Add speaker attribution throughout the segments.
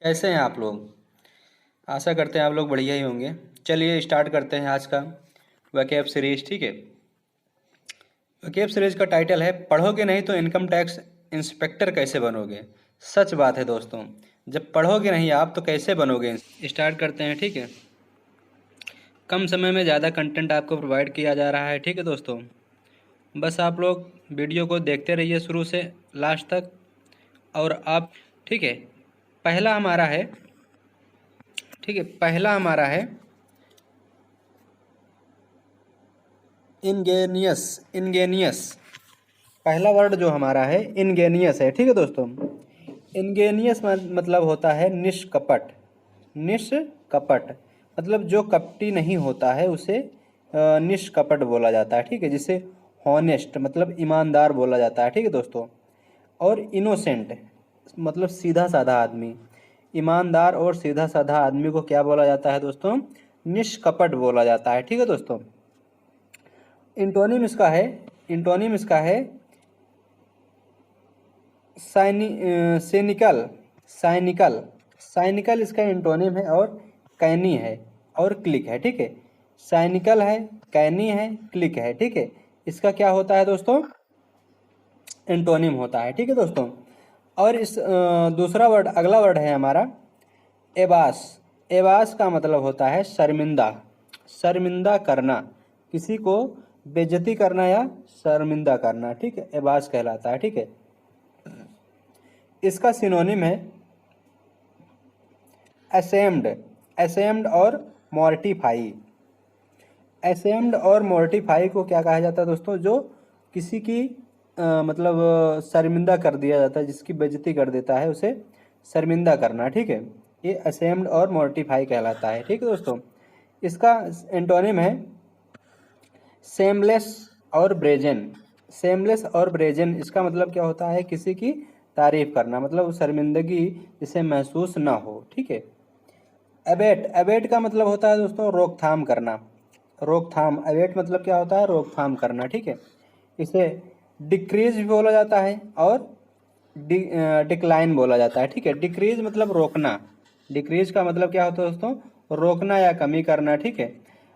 Speaker 1: कैसे हैं आप लोग। आशा करते हैं आप लोग बढ़िया ही होंगे। चलिए स्टार्ट करते हैं आज का वैकेब सीरीज। ठीक है, वैकेब सीरीज का टाइटल है पढ़ोगे नहीं तो इनकम टैक्स इंस्पेक्टर कैसे बनोगे। सच बात है दोस्तों, जब पढ़ोगे नहीं आप तो कैसे बनोगे। स्टार्ट करते हैं। ठीक है, कम समय में ज़्यादा कंटेंट आपको प्रोवाइड किया जा रहा है। ठीक है दोस्तों, बस आप लोग वीडियो को देखते रहिए शुरू से लास्ट तक। और आप ठीक है, पहला हमारा है ठीक है पहला हमारा है इनगेनियस। इनगेनियस पहला वर्ड जो हमारा है इनगेनियस है। ठीक है दोस्तों, इनगेनियस मतलब होता है निष्कपट। निष्कपट मतलब जो कपटी नहीं होता है उसे निष्कपट बोला जाता है। ठीक है, जिसे हॉनेस्ट मतलब ईमानदार बोला जाता है। ठीक है दोस्तों, और इनोसेंट मतलब सीधा साधा आदमी। ईमानदार और सीधा साधा आदमी को क्या बोला जाता है दोस्तों? निष्कपट बोला जाता है। ठीक है दोस्तों, इंटोनिम इसका है सैनिकल। साइनिकल साइनिकल इसका इंटोनिम है, और कैनी है और क्लिक है। ठीक है, साइनिकल है, कैनी है, क्लिक है। ठीक है, इसका क्या होता है दोस्तों? इंटोनिम होता है। ठीक है दोस्तों, और इस दूसरा वर्ड, अगला वर्ड है हमारा एबास। एबास का मतलब होता है शर्मिंदा। शर्मिंदा करना, किसी को बेइज्जती करना या शर्मिंदा करना। ठीक है, एबास कहलाता है। ठीक है, इसका सिनोनिम है असेम्ड। असेम्ड और मॉर्टिफाई। असेम्ड और मॉर्टिफाई को क्या कहा जाता है दोस्तों? जो किसी की मतलब शर्मिंदा कर दिया जाता है, जिसकी बेइज्जती कर देता है उसे शर्मिंदा करना। ठीक है, ये असेम्ड और मॉर्टिफाई कहलाता है। ठीक है दोस्तों, इसका एंटोनिम है सेमलेस और ब्रेजन। सेमलेस और ब्रेजन इसका मतलब क्या होता है? किसी की तारीफ करना, मतलब शर्मिंदगी जिसे महसूस ना हो। ठीक है, एबेट। एबेट का मतलब होता है दोस्तों रोकथाम करना। रोकथाम, एबेट मतलब क्या होता है? रोकथाम करना। ठीक है, इसे डिक्रीज भी बोला जाता है और डिक्लाइन बोला जाता है। ठीक है, डिक्रीज मतलब रोकना। डिक्रीज का मतलब क्या होता है दोस्तों? रोकना या कमी करना। ठीक है,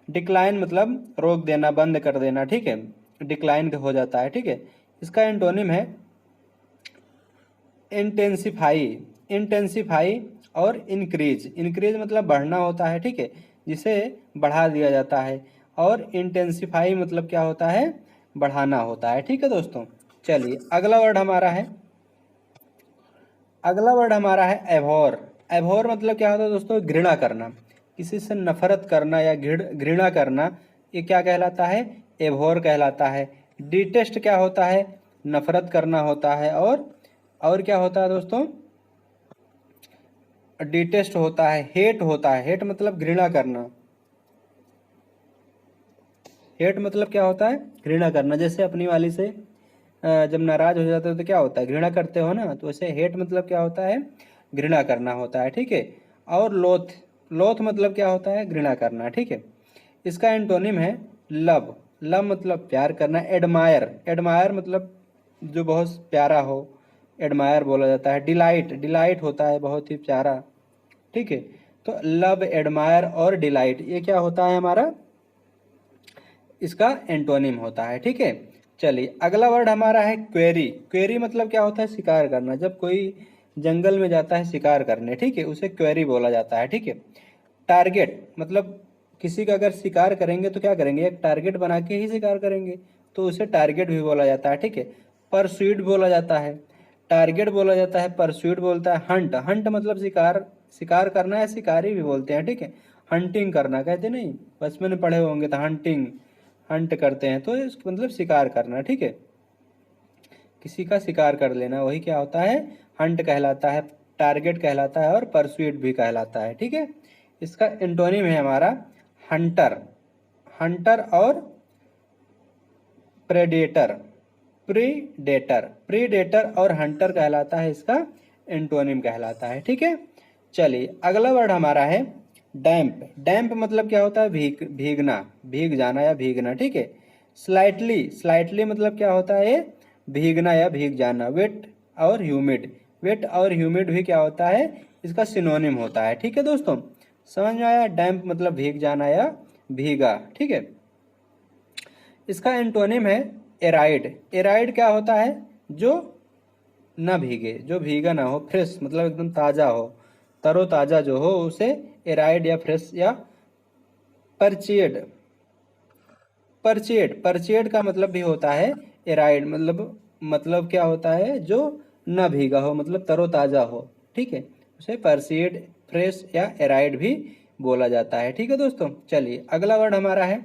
Speaker 1: डिक्लाइन मतलब रोक देना, बंद कर देना। ठीक है, डिक्लाइन हो जाता है। ठीक है, इसका एंटोनिम है इंटेंसिफाई। इंटेंसिफाई और इंक्रीज। इंक्रीज मतलब बढ़ना होता है। ठीक है, जिसे बढ़ा दिया जाता है, और इंटेंसिफाई मतलब क्या होता है? बढ़ाना होता है। ठीक है दोस्तों, चलिए अगला वर्ड हमारा है एभोर। एभोर मतलब क्या होता है दोस्तों? घृणा करना, किसी से नफरत करना या घृणा करना। ये क्या कहलाता है? एभोर कहलाता है। डिटेस्ट क्या होता है? नफरत करना होता है। और क्या होता है दोस्तों? डिटेस्ट होता है, हेट होता है। हेट मतलब घृणा करना। हेट मतलब क्या होता है? घृणा करना। जैसे अपनी वाली से जब नाराज हो जाते हो तो क्या होता है? घृणा करते हो ना, तो वैसे हेट मतलब क्या होता है? घृणा करना होता है। ठीक है, और लोथ। लोथ मतलब क्या होता है? घृणा करना। ठीक है, इसका एंटोनिम है लव। लव मतलब प्यार करना। एडमायर। एडमायर मतलब जो बहुत प्यारा हो, एडमायर बोला जाता है। डिलाइट। डिलाइट होता है बहुत ही प्यारा। ठीक है, तो लव, एडमायर और डिलाइट ये क्या होता है हमारा? इसका एंटोनिम होता है। ठीक है, चलिए अगला वर्ड हमारा है क्वेरी। क्वेरी मतलब क्या होता है? शिकार करना। जब कोई जंगल में जाता है शिकार करने, ठीक है, उसे क्वेरी बोला जाता है। ठीक है, टारगेट मतलब किसी का अगर शिकार करेंगे तो क्या करेंगे? एक टारगेट बना के ही शिकार करेंगे, तो उसे टारगेट भी बोला जाता है। ठीक है, परस्यूट बोला जाता है, टारगेट बोला जाता है, परस्यूट बोलता है। हंट। हंट मतलब शिकार। शिकार करना है, शिकारी भी बोलते हैं। ठीक है, हंटिंग करना कहते नहीं, बचपन में पढ़े होंगे तो हंटिंग, हंट करते हैं तो इसका मतलब शिकार करना। ठीक है, किसी का शिकार कर लेना, वही क्या होता है? हंट कहलाता है, टारगेट कहलाता है, और परस्यूट भी कहलाता है। ठीक है, इसका एंटोनिम है हमारा हंटर। हंटर और प्रेडेटर। प्रीडेटर। प्रीडेटर और हंटर कहलाता है, इसका एंटोनिम कहलाता है। ठीक है, चलिए अगला वर्ड हमारा है डैम्प। डैम्प मतलब क्या होता है? भीगना, भीग जाना या भीगना। ठीक है, स्लाइटली। स्लाइटली मतलब क्या होता है? भीगना या भीग जाना। वेट और ह्यूमिड। वेट और ह्यूमिड भी क्या होता है? इसका सिनोनिम होता है। ठीक है दोस्तों, समझ में आया? डैम्प मतलब भीग जाना या भीगा। ठीक है, इसका एंटोनिम है एराइड। एराइड क्या होता है? जो ना भीगे, जो भीगा ना हो, फ्रेश मतलब एकदम ताज़ा हो, तरोताज़ा जो हो, उसे एराइड या फ्रेश या परचिएड। परचिएड, परचिएड का मतलब भी होता है एराइड, मतलब क्या होता है? जो ना भीगा हो, मतलब तरोताज़ा हो। ठीक है, उसे परचिएड, फ्रेश या एराइड भी बोला जाता है। ठीक है दोस्तों, चलिए अगला वर्ड हमारा है,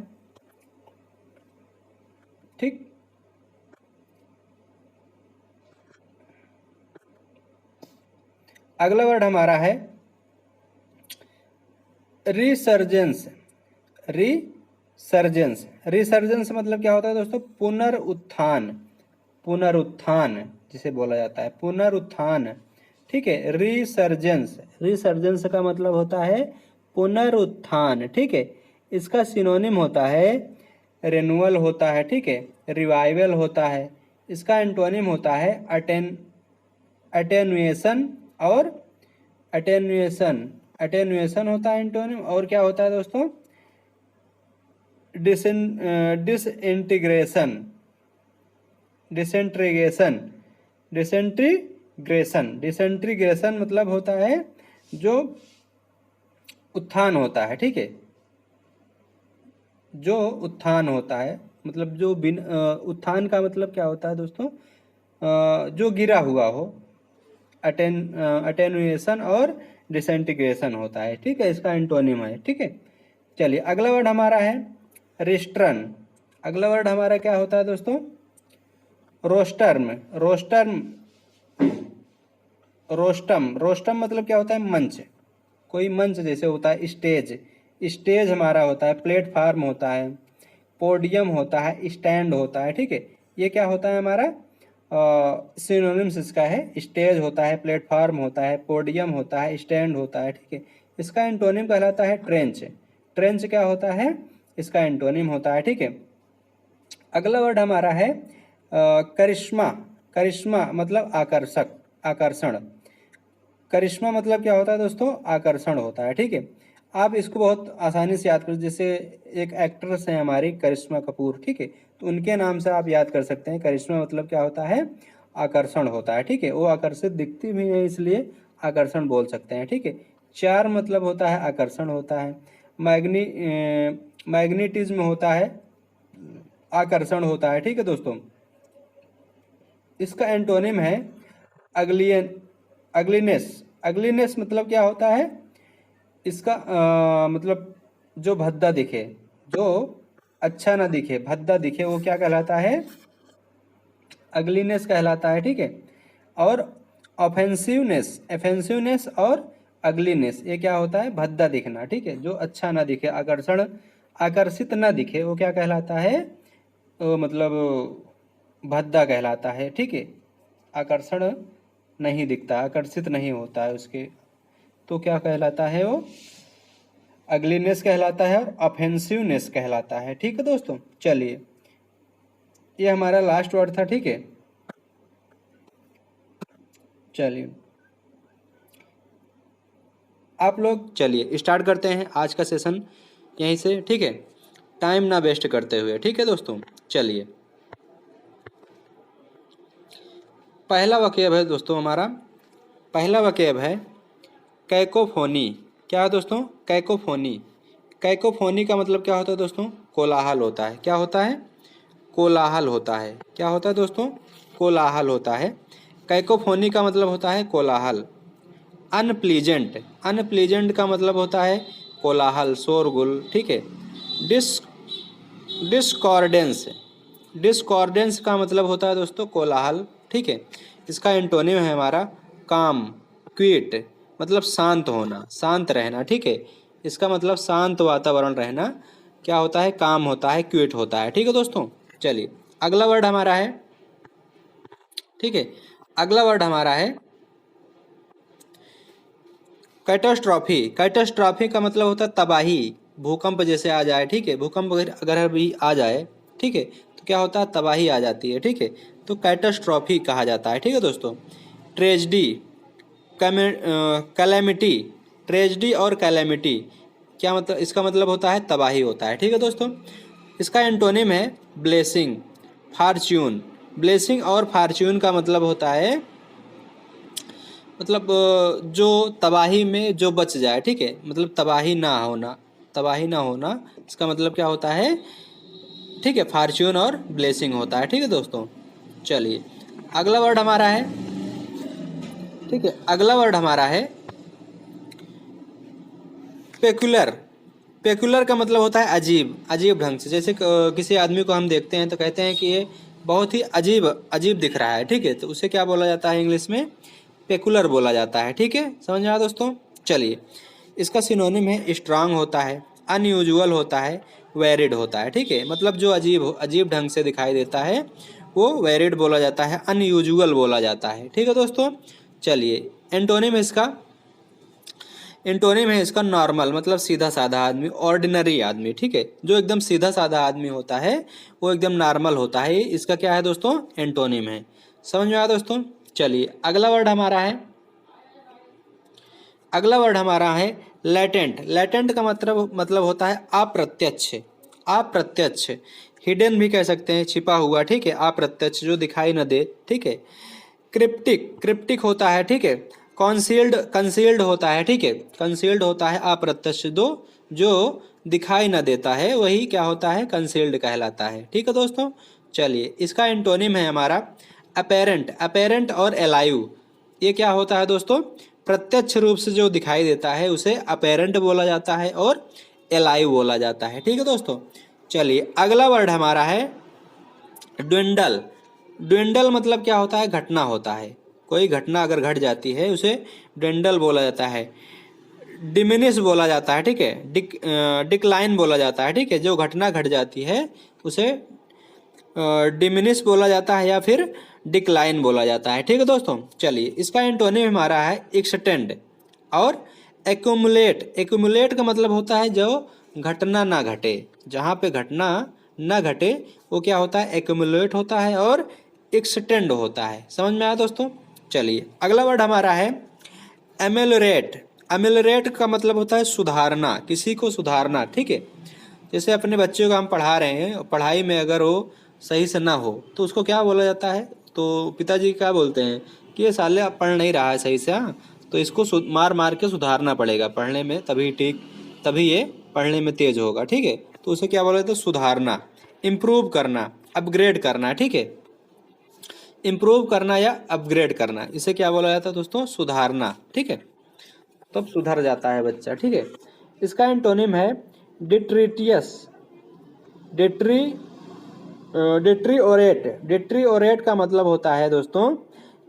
Speaker 1: ठीक, अगला वर्ड हमारा है रिसर्जेंस। रिसर्जेंस, रिसर्जेंस मतलब क्या होता है दोस्तों? पुनरुत्थान। पुनरुत्थान जिसे बोला जाता है, पुनरुत्थान। ठीक है, रिसर्जेंस, रिसर्जेंस का मतलब होता है पुनरुत्थान। ठीक है, इसका सिनोनिम होता है रेनुअल होता है। ठीक है, रिवाइवल होता है। इसका एंटोनिम होता है अटेन्युएशन और अटेन्युएशन। अटेन्युएशन होता है एंटोनिम, और क्या होता है दोस्तों? डिसइंटीग्रेशन। डिसेंट्रीगेशन, डिसेंट्रीग्रेशन मतलब होता है जो उत्थान होता है। ठीक है, जो उत्थान होता है, मतलब जो उत्थान का मतलब क्या होता है दोस्तों? जो गिरा हुआ हो। अटेनुएशन और डिसेंटीग्रेशन होता है। ठीक है, इसका एंटोनिम है। ठीक है, चलिए अगला वर्ड हमारा है रेस्ट्रन। अगला वर्ड हमारा क्या होता है दोस्तों? रोस्टर्म। रोस्टर्म, रोस्टम, रोस्टम मतलब क्या होता है? मंच। कोई मंच जैसे होता है स्टेज, स्टेज हमारा होता है, प्लेटफार्म होता है, पोडियम होता है, स्टैंड होता है। ठीक है, ये क्या होता है हमारा? सिनोनिम्स इसका है, स्टेज होता है, प्लेटफार्म होता है, पोडियम होता है, स्टैंड होता है। ठीक है, इसका एंटोनिम कहलाता है ट्रेंच। ट्रेंच क्या होता है? इसका एंटोनिम होता है। ठीक है, अगला वर्ड हमारा है करिश्मा। करिश्मा मतलब आकर्षक, आकर्षण। करिश्मा मतलब क्या होता है दोस्तों? आकर्षण होता है। ठीक है, आप इसको बहुत आसानी से याद कर, जैसे एक एक्ट्रेस है हमारी करिश्मा कपूर। ठीक है, तो उनके नाम से आप याद कर सकते हैं। करिश्मा मतलब क्या होता है? आकर्षण होता है। ठीक है, वो आकर्षित दिखती भी है, इसलिए आकर्षण बोल सकते हैं। ठीक है, चार मतलब होता है आकर्षण होता है। मैग्नेटिज्म होता है, आकर्षण होता है। ठीक है दोस्तों, इसका एंटोनिम है अग्लियन, अग्लीनेस। अग्लीनेस मतलब क्या होता है? इसका मतलब जो भद्दा दिखे, जो अच्छा ना दिखे, भद्दा दिखे, वो क्या कहलाता है? अग्लीनेस कहलाता है। ठीक है, और ऑफेंसिवनेस, ऑफेंसिवनेस और अग्लीनेस ये क्या होता है? भद्दा दिखना। ठीक है, जो अच्छा ना दिखे, आकर्षण, आकर्षित ना दिखे, वो क्या कहलाता है? मतलब भद्दा कहलाता है। ठीक है, आकर्षण नहीं दिखता, आकर्षित नहीं होता है उसके, तो क्या कहलाता है वो? अग्लीनेस कहलाता है और ऑफेंसिवनेस कहलाता है। ठीक है दोस्तों, चलिए ये हमारा लास्ट वर्ड था। ठीक है, चलिए आप लोग, चलिए स्टार्ट करते हैं आज का सेशन यहीं से। ठीक है, टाइम ना वेस्ट करते हुए। ठीक है दोस्तों, चलिए पहला वाक्य है दोस्तों हमारा, पहला वाक्य है कैकोफोनी। क्या है दोस्तों? कैकोफोनी। कैकोफोनी का मतलब क्या होता है दोस्तों? कोलाहल होता है। क्या होता है? कोलाहल होता है। क्या होता है दोस्तों? कोलाहल होता है। कैकोफोनी का मतलब होता है कोलाहल। अनप्लीजेंट, अनप्लीजेंट का मतलब होता है कोलाहल, शोरगुल। ठीक है, डिस डिस्कॉर्डेंस, डिस्कॉर्डेंस का मतलब होता है दोस्तों कोलाहल। ठीक है, इसका एंटोनिम है हमारा काम, क्विट मतलब शांत होना, शांत रहना। ठीक है, इसका मतलब शांत वातावरण रहना क्या होता है? काम होता है, क्विट होता है। ठीक है दोस्तों, चलिए अगला वर्ड हमारा है, ठीक है, अगला वर्ड हमारा है कैटास्ट्रॉफी। कैटास्ट्रॉफी का मतलब होता है तबाही, भूकंप जैसे आ जाए। ठीक है, भूकंप अगर अभी आ जाए, ठीक है, तो क्या होता है? तबाही आ जाती है। ठीक है, तो कैटास्ट्रॉफी कहा जाता है। ठीक है दोस्तों, ट्रेजडी, कैलेमिटी, ट्रेजिडी और कैलेमिटी क्या मतलब, इसका मतलब होता है तबाही होता है। ठीक है दोस्तों। इसका एंटोनिम है ब्लेसिंग, फॉर्च्यून। ब्लेसिंग और फॉर्च्यून का मतलब होता है मतलब जो तबाही में जो बच जाए। ठीक है, मतलब तबाही ना होना, तबाही ना होना, इसका मतलब क्या होता है। ठीक है, फॉर्च्यून और ब्लेसिंग होता है। ठीक है दोस्तों। चलिए अगला वर्ड हमारा है, ठीक है, अगला वर्ड हमारा है पेक्युलर। पेक्युलर का मतलब होता है अजीब, अजीब ढंग से। जैसे किसी आदमी को हम देखते हैं तो कहते हैं कि ये बहुत ही अजीब अजीब दिख रहा है। ठीक है, तो उसे क्या बोला जाता है इंग्लिश में, पेक्युलर बोला जाता है। ठीक है, समझ में आया दोस्तों। चलिए इसका सिनोनिम है स्ट्रांग होता है, अनयूजुअल होता है, वेरिड होता है। ठीक है, मतलब जो अजीब ढंग से दिखाई देता है वो वेरिड बोला जाता है, अनयूजुअल बोला जाता है। ठीक है दोस्तों। चलिए एंटोनिम इसका, एंटोनिम है इसका नॉर्मल, मतलब सीधा साधा आदमी, ऑर्डिनरी आदमी। ठीक है, जो एकदम सीधा साधा आदमी होता है वो एकदम नॉर्मल होता है। इसका क्या है दोस्तों, एंटोनिम है। समझ में आया दोस्तों। चलिए अगला वर्ड हमारा है, अगला वर्ड हमारा है लेटेंट। लेटेंट का मतलब होता है अप्रत्यक्ष, अप्रत्यक्ष, हिडन भी कह सकते हैं, छिपा हुआ। ठीक है, अप्रत्यक्ष, जो दिखाई न दे। ठीक है। क्रिप्टिक, क्रिप्टिक होता है। ठीक है। कॉन्सील्ड, कंसील्ड होता है। ठीक है, कंसील्ड होता है अप्रत्यक्ष, दो जो दिखाई न देता है वही क्या होता है, कंसील्ड कहलाता है। ठीक है दोस्तों। चलिए इसका एंटोनिम है हमारा अपेरेंट। अपेरेंट और एलाइव, ये क्या होता है दोस्तों, प्रत्यक्ष रूप से जो दिखाई देता है उसे अपेरेंट बोला जाता है और एलाइव बोला जाता है। ठीक है दोस्तों। चलिए अगला वर्ड हमारा है ड्विंडल। ड्विंडल मतलब क्या होता है, घटना होता है। कोई घटना अगर घट जाती है उसे ड्विंडल बोला जाता है। डिमिनिश बोला जाता है। ठीक है, डिक्लाइन बोला जाता है। ठीक है, जो घटना घट जाती है उसे डिमिनिश बोला जाता है या फिर डिक्लाइन बोला जाता है। ठीक है दोस्तों। चलिए इसका एंटोनिम हमारा है एक्सटेंड और एक्यूमुलेट। एक्यूमुलेट का मतलब होता है जो घटना ना घटे, जहाँ पे घटना ना घटे वो क्या होता है, एक्यूमुलेट होता है और एक्सटेंड होता है। समझ में आया दोस्तों। चलिए अगला वर्ड हमारा है एमेलोरेट। एमेलोरेट का मतलब होता है सुधारना, किसी को सुधारना। ठीक है, जैसे अपने बच्चों को हम पढ़ा रहे हैं, पढ़ाई में अगर वो सही से ना हो तो उसको क्या बोला जाता है, तो पिताजी क्या बोलते हैं कि ये साले अब पढ़ नहीं रहा है सही से, हाँ तो इसको मार मार के सुधारना पड़ेगा पढ़ने में, तभी ठीक, तभी ये पढ़ने में तेज होगा। ठीक है, तो उसे क्या बोला जाता है, सुधारना, इम्प्रूव करना, अपग्रेड करना। ठीक है, इम्प्रूव करना या अपग्रेड करना, इसे क्या बोला जाता है दोस्तों, सुधारना। ठीक है, तब सुधर जाता है बच्चा। ठीक है, इसका एंटोनिम है डिट्रिटियस, डिट्री डिट्रीओरेट। डिट्रीओरेट का मतलब होता है दोस्तों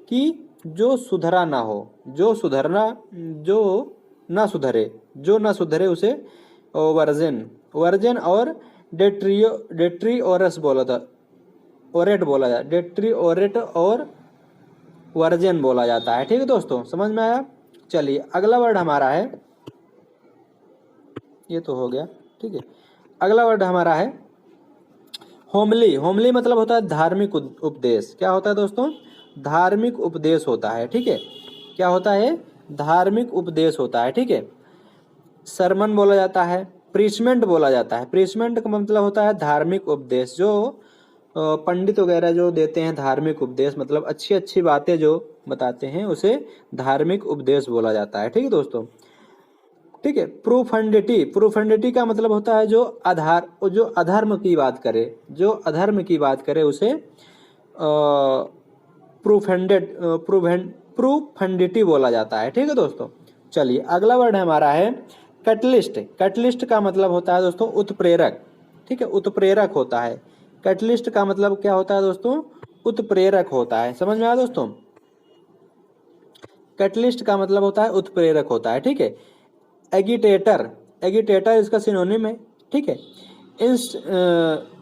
Speaker 1: कि जो सुधरा ना हो, जो सुधरना, जो ना सुधरे, जो ना सुधरे उसे वर्जन, वर्जन और डेट्रीओरस बोला था, ओरेट बोला जाता, डेट्रीओरेट और वर्जन बोला जाता है। ठीक है दोस्तों, समझ में आया। चलिए अगला वर्ड हमारा है, ये तो हो गया। ठीक है, अगला वर्ड हमारा है होमली। होमली मतलब होता है धार्मिक उपदेश। क्या होता है दोस्तों, धार्मिक उपदेश होता है। ठीक है, क्या होता है, धार्मिक उपदेश होता है। ठीक है, सरमन बोला जाता है, प्रीचमेंट बोला जाता है। प्रीचमेंट का मतलब होता है धार्मिक उपदेश, जो पंडित वगैरह जो देते हैं धार्मिक उपदेश, मतलब अच्छी अच्छी बातें जो बताते हैं उसे धार्मिक उपदेश बोला जाता है। ठीक है दोस्तों। ठीक है, प्रोफंडिटी। प्रोफंडिटी का मतलब होता है जो आधार, जो अधर्म की बात करे, जो अधर्म की बात करे उसे प्रोफेंडेड प्रोफंडिटी बोला जाता है। ठीक है दोस्तों। चलिए अगला वर्ड हमारा है कैटलिस्ट। कैटलिस्ट का मतलब होता है दोस्तों उत्प्रेरक। ठीक है, उत्प्रेरक होता है। कैटलिस्ट का मतलब क्या होता है दोस्तों, उत्प्रेरक होता है। समझ में आया दोस्तों। कैटलिस्ट का मतलब होता है उत्प्रेरक होता है। ठीक है, एगिटेटर, एगिटेटर इसका सिनोनिम है। ठीक है,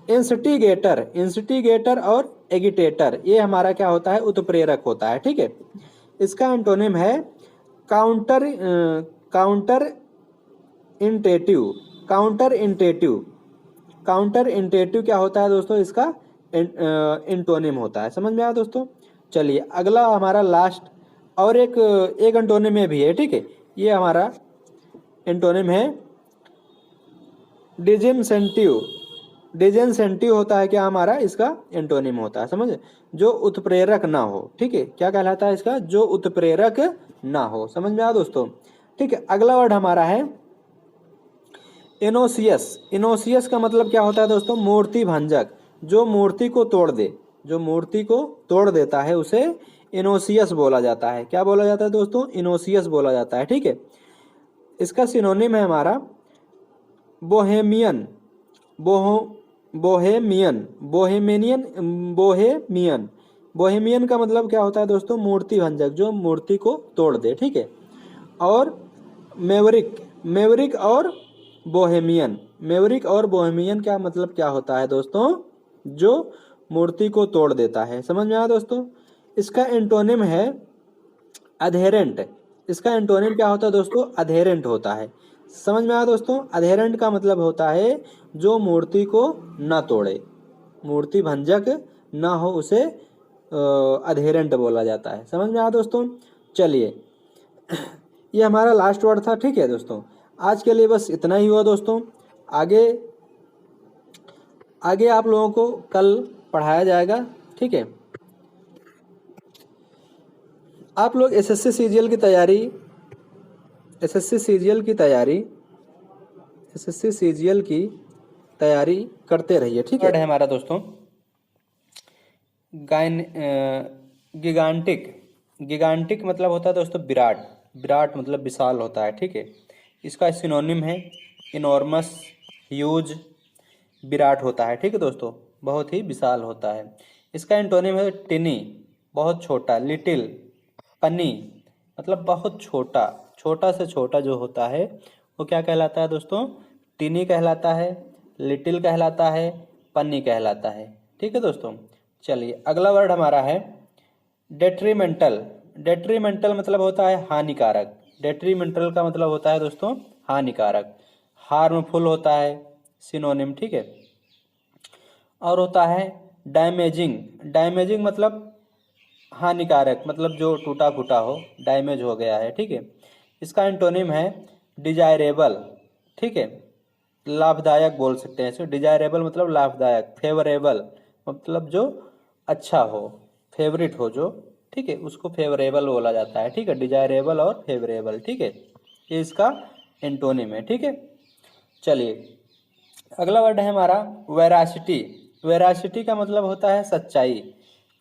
Speaker 1: इंस्टिगेटर, इंस्टिगेटर और एगिटेटर ये हमारा क्या होता है, उत्प्रेरक होता है। ठीक है, इसका एंटोनिम है counter, counter initiative, counter initiative. Counter initiative क्या होता है दोस्तों, इसका एंटोनिम होता है। समझ में आया दोस्तों। चलिए अगला हमारा लास्ट और एक एंटोनिम में भी है, ठीक है। ये हमारा एंटोनिम है डिजेनसेंटिव। डिजेनसेंटिव होता है क्या हमारा, इसका एंटोनिम होता है, समझ, जो उत्प्रेरक ना हो, ठीक है। क्या कहलाता है इसका, जो उत्प्रेरक ना हो। समझ में आया दोस्तों, ठीक है। अगला वर्ड हमारा है इनोसियस। इनोसियस का मतलब क्या होता है दोस्तों, मूर्ति भंजक, जो मूर्ति को तोड़ दे, जो मूर्ति को तोड़ देता है उसे इनोसियस बोला जाता है। क्या बोला जाता है दोस्तों, इनोसियस बोला जाता है, ठीक है। इसका सिनोनिम है हमारा bohemian. Boho bohemian bohemian bohemian. Bohemian का मतलब क्या होता है दोस्तों, मूर्ति भंजक, जो मूर्ति को तोड़ दे, ठीक है। और मेवरिक, मेवरिक और बोहेमियन, मेवरिक और बोहेमियन क्या मतलब क्या होता है दोस्तों, जो मूर्ति को तोड़ देता है। समझ में आया दोस्तों। इसका एंटोनिम है अधेरेंट। इसका एंटोनिम क्या होता है दोस्तों, अधेरेंट होता है। समझ में आया दोस्तों। अधेरेंट का मतलब होता है जो मूर्ति को न तोड़े, मूर्ति भंजक ना हो, उसे अधेरेंट बोला जाता है। समझ में आया दोस्तों। चलिए, ये हमारा लास्ट वर्ड था, ठीक है दोस्तों। आज के लिए बस इतना ही हुआ दोस्तों। आगे आगे आप लोगों को कल पढ़ाया जाएगा, ठीक है। आप लोग एसएससी सीजीएल की तैयारी, एसएससी सीजीएल की तैयारी, एसएससी सीजीएल की तैयारी करते रहिए, ठीक है। हमारा दोस्तों गिगांटिक। गिगांटिक मतलब होता है दोस्तों विराट। विराट मतलब विशाल होता है, ठीक है। इसका सिनोनिम है इनॉर्मस, ह्यूज, विराट होता है, ठीक है दोस्तों, बहुत ही विशाल होता है। इसका एंटोनिम है टिनी, बहुत छोटा, लिटिल, पनी मतलब बहुत छोटा, छोटा से छोटा जो होता है वो क्या कहलाता है दोस्तों, टिनी कहलाता है, लिटिल कहलाता है, पन्नी कहलाता है, ठीक है दोस्तों। चलिए, अगला वर्ड हमारा है डेट्रीमेंटल। डेट्रीमेंटल मतलब होता है हानिकारक। डेट्रीमेंटल का मतलब होता है दोस्तों हानिकारक। हार्मफुल होता है सिनोनिम, ठीक है। और होता है डैमेजिंग। डैमेजिंग मतलब हानिकारक, मतलब जो टूटा फूटा हो, डैमेज हो गया है, ठीक है। इसका एंटोनिम है डिजायरेबल, ठीक है, लाभदायक बोल सकते हैं इसे। डिजायरेबल मतलब लाभदायक, फेवरेबल मतलब जो अच्छा हो, फेवरेट हो जो, ठीक है, उसको फेवरेबल बोला जाता है, ठीक है। डिजायरेबल और फेवरेबल, ठीक है, ये इसका एंटोनिम है, ठीक है। चलिए, अगला वर्ड है हमारा वेरासिटी। वेरासिटी का मतलब होता है सच्चाई।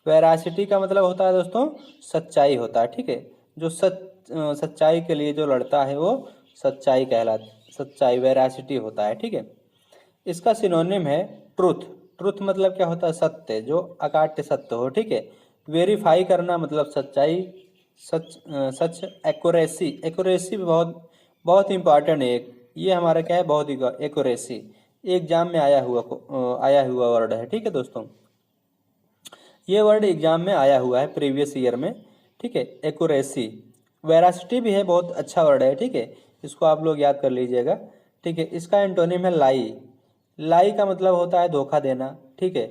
Speaker 1: वेरासिटी का मतलब होता है दोस्तों सच्चाई होता है, ठीक है। जो सच्चाई के लिए जो लड़ता है वो सच्चाई सच्चाई वेरासिटी होता है, ठीक है। इसका सिनोनिम है ट्रुथ। ट्रुथ मतलब क्या होता है, सत्य, जो अकाट्य सत्य हो, ठीक है। वेरीफाई करना मतलब सच्चाई, सच, एक्यूरेसी। एक्यूरेसी बहुत बहुत इंपॉर्टेंट है ये हमारा क्या है, बहुत ही एक्यूरेसी, एग्जाम में आया हुआ वर्ड है, ठीक है दोस्तों। ये वर्ड एग्जाम में आया हुआ है प्रीवियस ईयर में, ठीक है। एक्यूरेसी, वेरासिटी भी है, बहुत अच्छा वर्ड है, ठीक है। इसको आप लोग याद कर लीजिएगा, ठीक है। इसका एंटोनिम है लाई। लाई का मतलब होता है धोखा देना, ठीक है,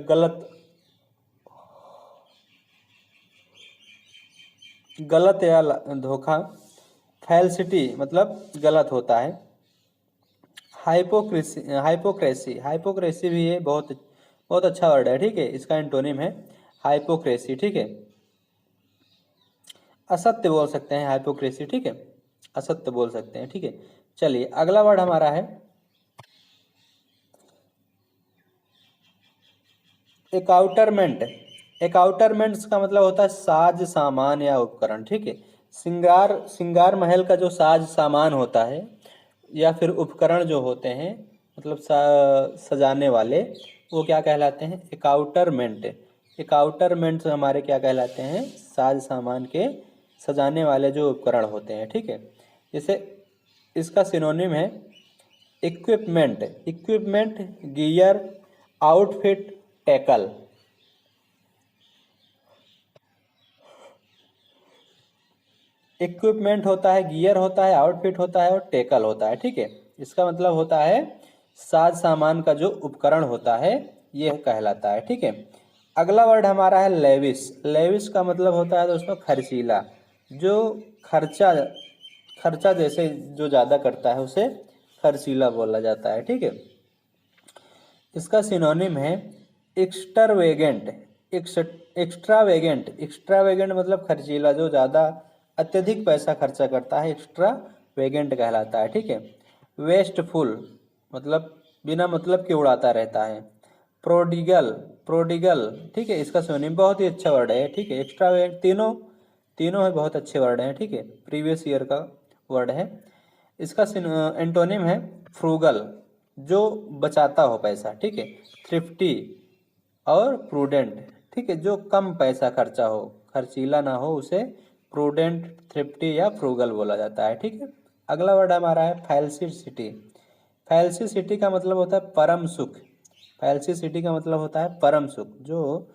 Speaker 1: गलत, गलत या धोखा। फैल्सिटी मतलब गलत होता है। हाइपोक्रेसी, हाइपोक्रेसी, हाइपोक्रेसी भी है, बहुत बहुत अच्छा वर्ड है, ठीक है। इसका एंटोनिम है हाइपोक्रेसी, ठीक है। असत्य बोल सकते हैं हाइपोक्रेसी, ठीक है, असत्य बोल सकते हैं, ठीक है। चलिए, अगला वर्ड हमारा है एकाउटरमेंट। एकाउटरमेंट्स का मतलब होता है साज सामान या उपकरण, ठीक है। श्रृंगार महल का जो साज सामान होता है या फिर उपकरण जो होते हैं, मतलब सजाने वाले, वो क्या कहलाते हैं, एकाउटरमेंट। एकाउटरमेंट्स हमारे क्या कहलाते हैं, साज सामान के सजाने वाले जो उपकरण होते हैं, ठीक है। जैसे इसका सिनोनिम है equipment. Equipment, gear, outfit, tackle. Equipment होता है, गियर होता है, आउटफिट होता है और टैकल होता है, ठीक है। इसका मतलब होता है साज सामान का जो उपकरण होता है, यह कहलाता है, ठीक है। अगला वर्ड हमारा है लेविश। लेविश का मतलब होता है दोस्तों खर्चीला, जो खर्चा खर्चा जैसे जो ज़्यादा करता है उसे खर्चीला बोला जाता है, ठीक है। इसका सिनोनिम है एक्स्ट्रावेगेंट। एक्स्ट्रावेगेंट, एक्स्ट्रावेगेंट मतलब खर्चीला, जो ज़्यादा अत्यधिक पैसा खर्चा करता है एक्स्ट्रावेगेंट कहलाता है, ठीक है। वेस्टफुल मतलब बिना मतलब के उड़ाता रहता है। प्रोडिगल, प्रोडिगल, ठीक है, इसका सिनोनिम बहुत ही अच्छा वर्ड है, ठीक है। एक्स्ट्रावेगेंट, तीनों तीनों है बहुत अच्छे वर्ड हैं, ठीक है, प्रीवियस ईयर का वर्ड है। इसका एंटोनिम है फ्रूगल, जो बचाता हो पैसा, ठीक है। थ्रिफ्टी और प्रूडेंट, ठीक है, जो कम पैसा खर्चा हो, खर्चीला ना हो, उसे प्रूडेंट, थ्रिफ्टी या फ्रूगल बोला जाता है, ठीक है। अगला वर्ड हमारा है फेलिसिटी। फेलिसिटी का मतलब होता है परम सुख। फेलिसिटी का मतलब होता है परम सुख, जो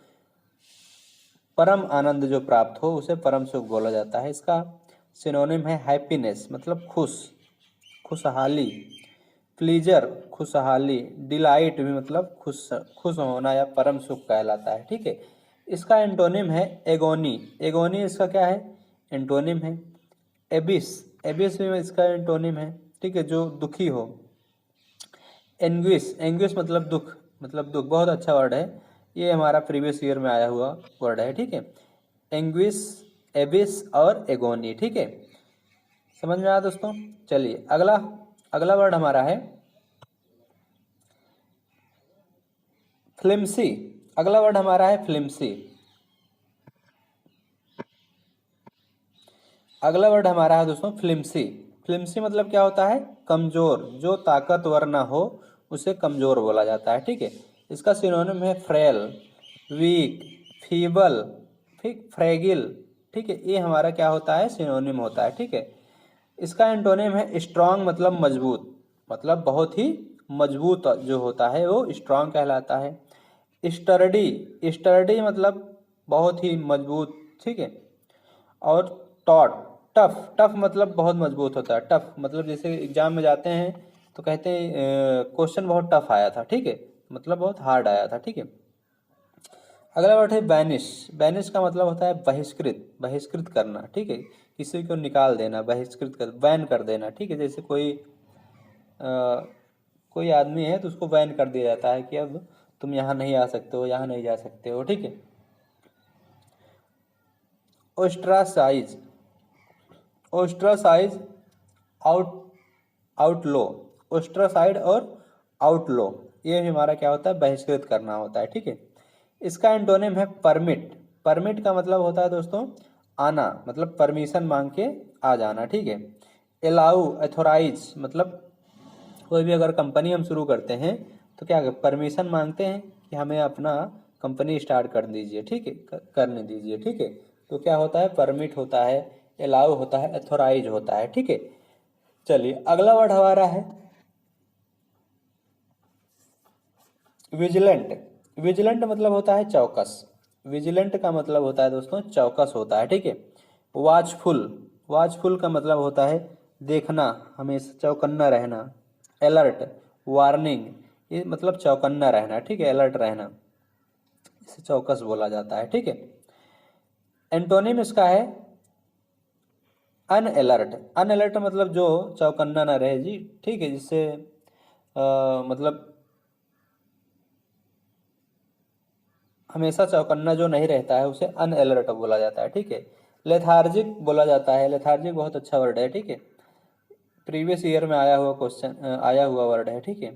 Speaker 1: परम आनंद जो प्राप्त हो उसे परम सुख बोला जाता है। इसका सिनोनिम है हैप्पीनेस मतलब खुश, खुशहाली। प्लीजर खुशहाली, डिलाइट भी मतलब खुश खुश होना या परम सुख कहलाता है, ठीक है। इसका एंटोनिम है एगोनी। एगोनी इसका क्या है, एंटोनिम है। एबिस, एबिस भी इसका एंटोनिम है, ठीक है, जो दुखी हो। एंग्विश, एंग्विश मतलब दुख, बहुत अच्छा वर्ड है, ये हमारा प्रीवियस ईयर में आया हुआ वर्ड है, ठीक है। एंग्विश, एबिस और एगोनी, ठीक है, समझ में आया दोस्तों। चलिए अगला अगला वर्ड हमारा है फ्लिम्सी। अगला वर्ड हमारा है फ्लिम्सी। अगला वर्ड हमारा है दोस्तों फ्लिम्सी। फ्लिम्सी मतलब क्या होता है, कमजोर, जो ताकतवर ना हो उसे कमजोर बोला जाता है, ठीक है। इसका सिनोनिम है फ्रेल, वीक, फीबल, ठीक, फ्रेगिल, ठीक है, ये हमारा क्या होता है, सिनोनिम होता है, ठीक है। इसका एंटोनिम है स्ट्रांग मतलब मजबूत, मतलब बहुत ही मजबूत जो होता है वो स्ट्रांग कहलाता है। स्टर्डी, स्टर्डी मतलब बहुत ही मजबूत, ठीक है। और टॉट, टफ, टफ मतलब बहुत मजबूत होता है। टफ मतलब जैसे एग्जाम में जाते हैं तो कहते हैं क्वेश्चन बहुत टफ आया था, ठीक है, मतलब बहुत हार्ड आया था, ठीक है। अगला वर्ड है बैनिश। बैनिश का मतलब होता है बहिष्कृत, बहिष्कृत करना, ठीक है, किसी को निकाल देना, बहिष्कृत कर, बैन कर देना, ठीक है। जैसे कोई आदमी है तो उसको बैन कर दिया जाता है कि अब तुम यहाँ नहीं आ सकते हो, यहाँ नहीं जा सकते हो, ठीक है। ओस्ट्रासाइज, ओस्ट्रासाइज, आउट आउटलो, ओस्ट्रासाइड और आउटलो, ये भी हमारा क्या होता है, बहिष्कृत करना होता है, ठीक है। इसका एंटोनिम है परमिट। परमिट का मतलब होता है दोस्तों आना, मतलब परमिशन मांग के आ जाना, ठीक है। अलाउ, अथोराइज मतलब कोई भी अगर कंपनी हम शुरू करते हैं तो क्या परमिशन मांगते हैं कि हमें अपना कंपनी स्टार्ट कर दीजिए, ठीक है, करने दीजिए, ठीक है। तो क्या होता है, परमिट होता है, अलाउ होता है, अथोराइज होता है, ठीक है। चलिए अगला वर्ड हमारा है विजिलेंट। विजिलेंट मतलब होता है चौकस। विजिलेंट का मतलब होता है दोस्तों चौकस होता है, ठीक है। वॉचफुल, वॉचफुल का मतलब होता है देखना, हमेशा चौकन्ना रहना। अलर्ट, वार्निंग, ये मतलब चौकन्ना रहना, ठीक है, अलर्ट रहना, इसे चौकस बोला जाता है, ठीक है। एंटोनिम इसका है अनअलर्ट। अनअलर्ट मतलब जो चौकन्ना ना रहे जी, ठीक है, जिससे मतलब हमेशा चौकन्ना जो नहीं रहता है उसे अनअलर्ट बोला जाता है, ठीक है। लेथार्जिक बोला जाता है, लेथार्जिक बहुत अच्छा वर्ड है, ठीक है, प्रीवियस ईयर में आया हुआ क्वेश्चन, आया हुआ वर्ड है, ठीक है।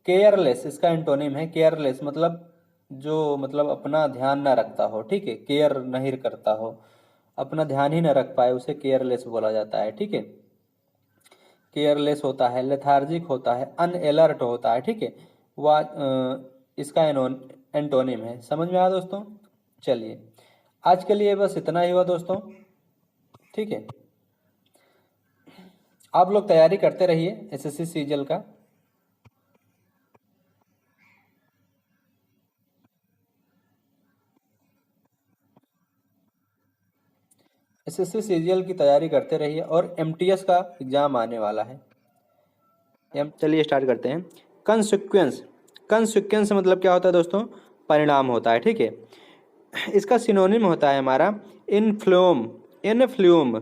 Speaker 1: केयरलेस, इसका एंटोनिम है केयरलेस, मतलब जो मतलब अपना ध्यान ना रखता हो, ठीक है, केयर नहीं करता हो, अपना ध्यान ही ना रख पाए उसे केयरलेस बोला जाता है, ठीक है। केयरलेस होता है, लेथार्जिक होता है, अनअलर्ट होता है, ठीक है। इसका एंटोनिम है। समझ में आया दोस्तों। चलिए आज के लिए बस इतना ही हुआ दोस्तों, ठीक है। आप लोग तैयारी करते रहिए एसएससी सीजीएल का। एसएससी सीजीएल की तैयारी करते रहिए और एमटीएस का एग्जाम आने वाला है। हम चलिए स्टार्ट करते हैं। कंसिक्वेंस, कंसिक्वेंस मतलब क्या होता है दोस्तों, परिणाम होता है, ठीक है। इसका सिनोनिम होता है हमारा इन्फ्लूम, इनफ्लूम,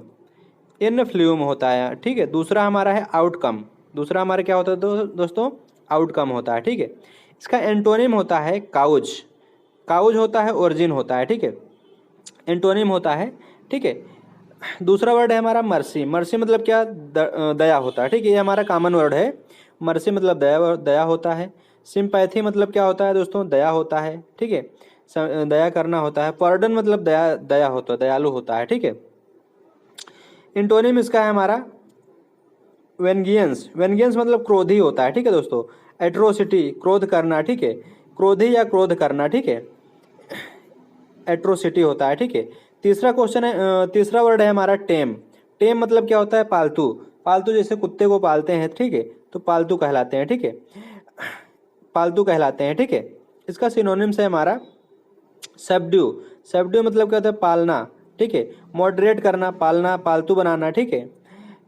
Speaker 1: इनफ्लूम होता है, ठीक है। दूसरा हमारा है आउटकम, दूसरा हमारा क्या होता है दोस्तों, आउटकम होता है, ठीक है। इसका एंटोनिम होता है काउज, काउज होता है ओरिजिन होता है, ठीक है, एंटोनिम होता है, ठीक है। दूसरा वर्ड है हमारा मर्सी, मर्सी मतलब क्या, दया होता है, ठीक है, ये हमारा कॉमन वर्ड है। मर्सी मतलब दया, दया होता है। सिंपैथी मतलब क्या होता है दोस्तों, दया होता है, ठीक है, दया करना होता है। पार्डन मतलब दया, दया होता है, दयालु होता है, ठीक है। एंटोनिम इसका है हमारा वेंगियंस, वेंगियंस मतलब क्रोधी होता है, ठीक है दोस्तों। एट्रोसिटी क्रोध करना, ठीक है, क्रोधी या क्रोध करना, ठीक है, एट्रोसिटी होता है, ठीक है। तीसरा क्वेश्चन है, तीसरा वर्ड है हमारा टेम, टेम मतलब क्या होता है, पालतू, पालतू जैसे कुत्ते को पालते हैं, ठीक है, तो पालतू कहलाते हैं, ठीक है, पालतू कहलाते हैं, ठीक है। इसका सिनोनिम्स है हमारा सबड्यू, सबड्यू मतलब क्या होता है, पालना, ठीक है, मॉडरेट करना, पालना, पालतू बनाना, ठीक है।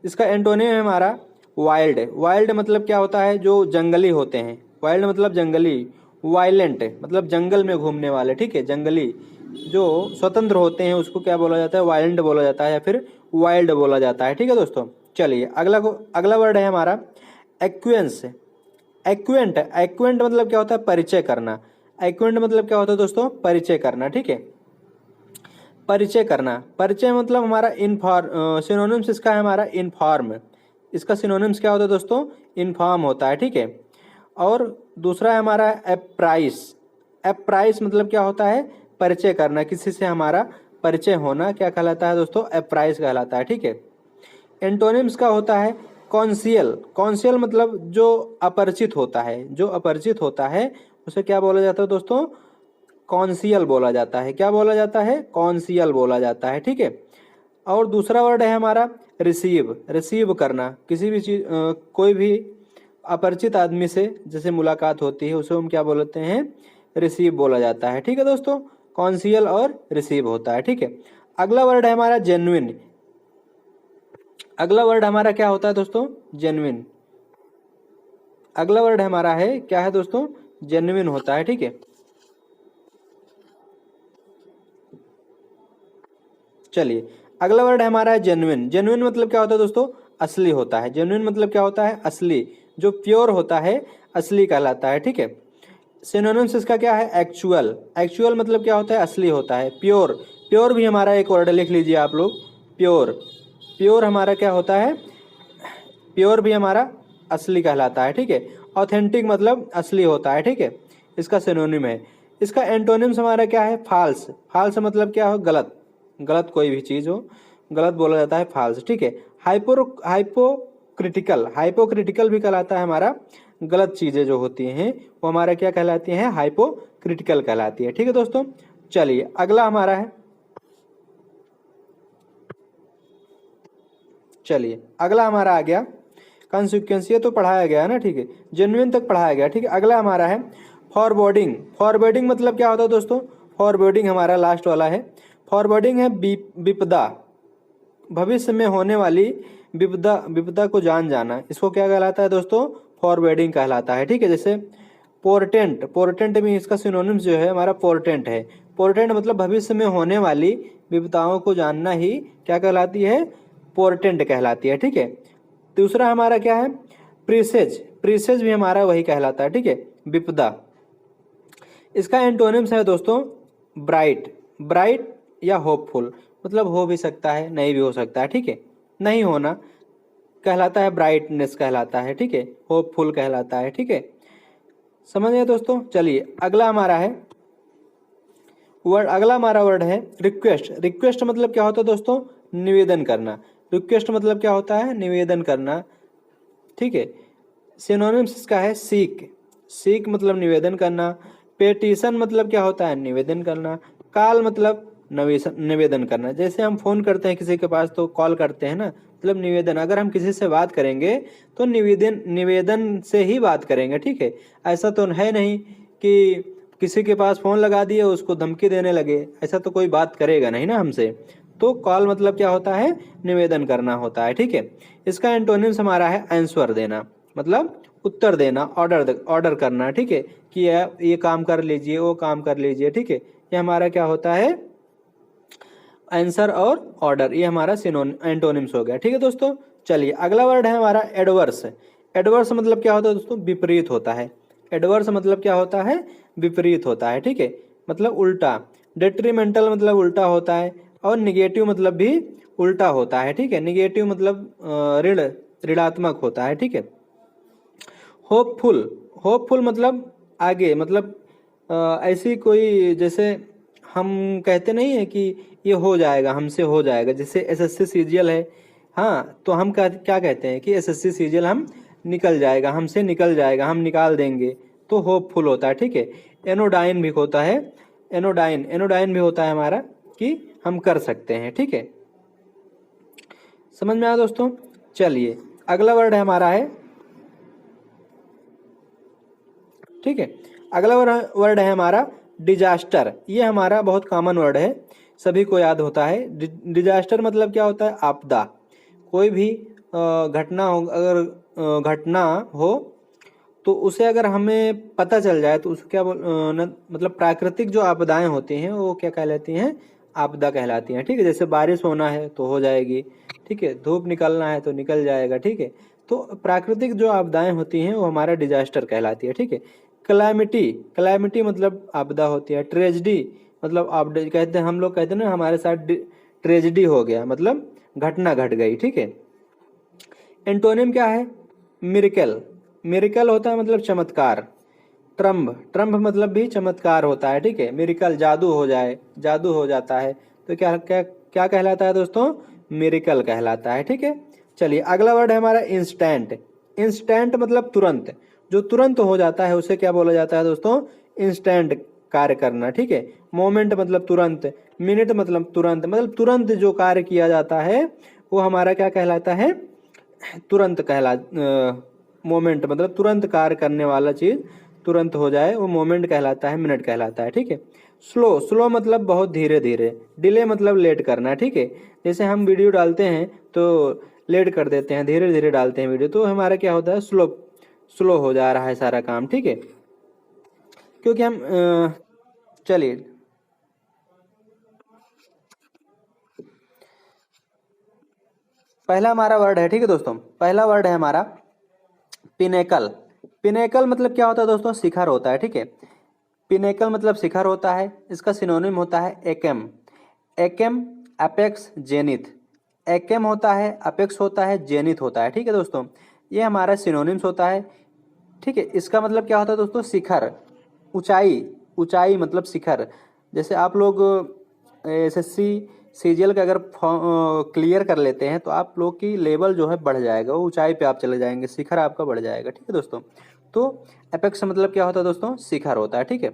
Speaker 1: इसका एंटोनिम है हमारा वाइल्ड, वाइल्ड मतलब क्या होता है, जो जंगली होते हैं, वाइल्ड मतलब जंगली। वायलेंट मतलब जंगल में घूमने वाले, ठीक है, जंगली जो स्वतंत्र होते हैं उसको क्या बोला जाता है, वाइल्ड बोला जाता है या फिर वाइल्ड बोला जाता है, ठीक है दोस्तों। चलिए अगला वर्ड है हमारा एक्वेंस, एक्वेंट, एक्वेंट मतलब क्या होता है, परिचय करना, एक्वेंट मतलब क्या होता है दोस्तों, परिचय करना, ठीक है, परिचय करना। परिचय मतलब हमारा इनफॉर्म, सिनोनिम्स इसका है हमारा इनफॉर्म, इसका सिनोनिम्स क्या होता है दोस्तों, इनफॉर्म होता है, ठीक है। और दूसरा है हमारा एप्राइस, एप्राइस मतलब क्या होता है, परिचय करना, किसी से हमारा परिचय होना क्या कहलाता है दोस्तों, एप्राइस कहलाता है, ठीक है। एंटोनिम्स का होता है कॉन्सियल, कॉन्सियल मतलब जो अपरिचित होता है, जो अपरिचित होता है उसे क्या बोला जाता है दोस्तों, कॉन्सियल बोला जाता है, क्या बोला जाता है, कॉन्सियल बोला जाता है, ठीक है। और दूसरा वर्ड है हमारा रिसीव, रिसीव करना, किसी भी चीज, कोई भी अपरिचित आदमी से जैसे मुलाकात होती है उसे हम क्या बोलते हैं, रिसीव बोला जाता है, ठीक है दोस्तों। कॉन्सियल और रिसीव होता है, ठीक है। अगला वर्ड है हमारा जेन्युइन, अगला वर्ड हमारा क्या होता है दोस्तों, जेन्युइन, अगला वर्ड हमारा है क्या है दोस्तों, जेन्युइन होता है, ठीक है। चलिए अगला वर्ड है हमारा जेन्युइन, जेन्युइन मतलब क्या होता है दोस्तों, असली होता है, जेन्युइन मतलब क्या होता है, असली, जो प्योर होता है असली कहलाता है, ठीक है। सिनोनिम्स इसका क्या है, एक्चुअल, एक्चुअल मतलब क्या होता है, असली होता है। प्योर, प्योर भी हमारा एक वर्ड लिख लीजिए आप लोग, प्योर, प्योर हमारा क्या होता है, प्योर भी हमारा असली कहलाता है, ठीक है। ऑथेंटिक मतलब असली होता है, ठीक है, इसका सिनोनिम है। इसका एंटोनिम्स हमारा क्या है, फाल्स, फाल्स मतलब क्या हो, गलत, गलत कोई भी चीज़ हो गलत बोला जाता है, फाल्स, ठीक है। हाइपोक्रिटिकल, हाइपोक्रिटिकल भी कहलाता है हमारा, गलत चीज़ें जो होती हैं वो हमारा क्या कहलाती हैं, हाइपोक्रिटिकल कहलाती है, ठीक है दोस्तों। चलिए अगला हमारा है, चलिए अगला हमारा आ गया कॉन्सिक्वेंस, ये तो पढ़ाया गया है ना, ठीक है, जेन्युइन तक पढ़ाया गया, ठीक है। अगला हमारा है फॉरवर्डिंग, फॉरवर्डिंग मतलब क्या होता है दोस्तों, फॉरवर्डिंग हमारा लास्ट वाला है। फॉरवर्डिंग है विपदा, भविष्य में होने वाली विपदा, विपदा को जान जाना, इसको क्या कहलाता है दोस्तों, फॉरवर्डिंग कहलाता है, ठीक है। जैसे पोर्टेंट, पोर्टेंट में इसका सिनोनिम्स जो है हमारा पोर्टेंट है, पोर्टेंट मतलब भविष्य में होने वाली विपदाओं को जानना ही क्या कहलाती है, पोर्टेंट कहलाती है, ठीक है। दूसरा हमारा क्या है, प्रीसेज, प्रीसेज भी हमारा वही कहलाता है, ठीक है, विपदा। इसका एंटोनिम्स है दोस्तों ब्राइट, ब्राइट या होपफुल, मतलब हो भी सकता है नहीं भी हो सकता है, ठीक है, नहीं होना कहलाता है ब्राइटनेस कहलाता है, ठीक है, होपफुल कहलाता है, ठीक है, समझ गए दोस्तों। चलिए अगला हमारा है वर्ड, अगला हमारा वर्ड है रिक्वेस्ट, रिक्वेस्ट मतलब क्या होता है दोस्तों, निवेदन करना, रिक्वेस्ट मतलब क्या होता है, निवेदन करना, ठीक है। सिनोनिम्स इसका है सीक, सीक मतलब निवेदन करना। पेटिशन मतलब क्या होता है, निवेदन करना। कॉल मतलब निवेदन करना, जैसे हम फोन करते हैं किसी के पास तो कॉल करते हैं ना, मतलब निवेदन, अगर हम किसी से बात करेंगे तो निवेदन, निवेदन से ही बात करेंगे, ठीक है। ऐसा तो है नहीं कि किसी के पास फोन लगा दिए उसको धमकी देने लगे, ऐसा तो कोई बात करेगा नहीं ना हमसे। तो कॉल मतलब क्या होता है, निवेदन करना होता है, ठीक है। इसका एंटोनिम्स हमारा है आंसर देना, मतलब उत्तर देना, ऑर्डर करना, ठीक है, कि ये काम कर लीजिए, वो काम कर लीजिए, ठीक है। ये हमारा क्या होता है, आंसर और ऑर्डर, ये हमारा एंटोनिम्स हो गया, ठीक है दोस्तों। चलिए अगला वर्ड है हमारा एडवर्स। एडवर्स मतलब क्या होता है दोस्तों, विपरीत होता है। एडवर्स मतलब क्या होता है, विपरीत होता है, ठीक है, मतलब उल्टा। डेट्रीमेंटल मतलब उल्टा होता है, और निगेटिव मतलब भी उल्टा होता है, ठीक है। निगेटिव मतलब ऋणात्मक होता है, ठीक है। होपफुल, होपफुल मतलब आगे, मतलब ऐसी कोई, जैसे हम कहते नहीं है कि ये हो जाएगा, हमसे हो जाएगा, जैसे एसएससी सीजीएल है, हाँ, तो हम क्या कहते हैं कि एसएससी सीजीएल हम निकल जाएगा, हमसे निकल जाएगा, हम निकाल देंगे, तो होपफुल होता है, ठीक है। एनोडाइन भी होता है, एनोडाइन, एनोडाइन भी होता है हमारा कि हम कर सकते हैं, ठीक है। समझ में आया दोस्तों। चलिए अगला वर्ड है हमारा है, ठीक है, अगला वर्ड है हमारा डिजास्टर। ये हमारा बहुत कॉमन वर्ड है, सभी को याद होता है। डिजास्टर मतलब क्या होता है, आपदा। कोई भी घटना हो, अगर घटना हो तो उसे अगर हमें पता चल जाए तो उसको क्या मतलब प्राकृतिक जो आपदाएं होती हैं वो क्या कहलाती हैं, आपदा कहलाती हैं, ठीक है। जैसे बारिश होना है तो हो जाएगी, ठीक है, धूप निकलना है तो निकल जाएगा, ठीक है। तो प्राकृतिक जो आपदाएं होती हैं वो हमारा डिजास्टर कहलाती है, ठीक है। क्लैमिटी, क्लैमिटी मतलब आपदा होती है। ट्रेजिडी मतलब आपदा, कहते हैं हम लोग कहते हैं ना हमारे साथ ट्रेजिडी हो गया, मतलब घटना घट गई, ठीक है। एंटोनिम क्या है, मिरेकल, मिरेकल होता है मतलब चमत्कार। ट्रम्ब, ट्रम्ब मतलब भी चमत्कार होता है, ठीक है। मिरेकल जादू हो जाए, जादू हो जाता है, तो क्या क्या क्या कहलाता है दोस्तों, मिरेकल कहलाता है, ठीक है। चलिए अगला वर्ड है हमारा इंस्टेंट। इंस्टेंट मतलब तुरंत, जो तुरंत हो जाता है उसे क्या बोला जाता है दोस्तों, इंस्टेंट कार्य करना, ठीक है। मोमेंट मतलब तुरंत, मिनट मतलब तुरंत, मतलब तुरंत जो कार्य किया जाता है वो हमारा क्या कहलाता है, तुरंत मोमेंट मतलब तुरंत कार्य करने वाला चीज तुरंत हो जाए वो मोमेंट कहलाता है, मिनट कहलाता है, ठीक है। स्लो, स्लो मतलब बहुत धीरे धीरे। डिले मतलब लेट करना, ठीक है। जैसे हम वीडियो डालते हैं तो लेट कर देते हैं, धीरे धीरे डालते हैं वीडियो, तो हमारा क्या होता है, स्लो, स्लो हो जा रहा है सारा काम, ठीक है। क्योंकि हम चलिए पहला हमारा वर्ड है, ठीक है दोस्तों, पहला वर्ड है हमारा पिनेकल। पिनेकल मतलब क्या होता है दोस्तों, शिखर होता है, ठीक है। पिनेकल मतलब शिखर होता है। इसका सिनोनिम होता है एकेम। एकेम, अपेक्स, जेनिथ। एकेम होता है, अपेक्स होता है, जेनिथ होता है, ठीक है दोस्तों। ये हमारा सिनोनिम्स होता है, ठीक है। इसका मतलब क्या होता है दोस्तों, शिखर, ऊंचाई, ऊंचाई मतलब शिखर। जैसे आप लोग एसएससी सीजीएल का अगर क्लियर कर लेते हैं तो आप लोग की लेवल जो है बढ़ जाएगा, वो ऊंचाई पे आप चले जाएंगे, शिखर आपका बढ़ जाएगा, ठीक है दोस्तों। तो एपेक्स मतलब क्या होता है दोस्तों, शिखर होता है, ठीक है।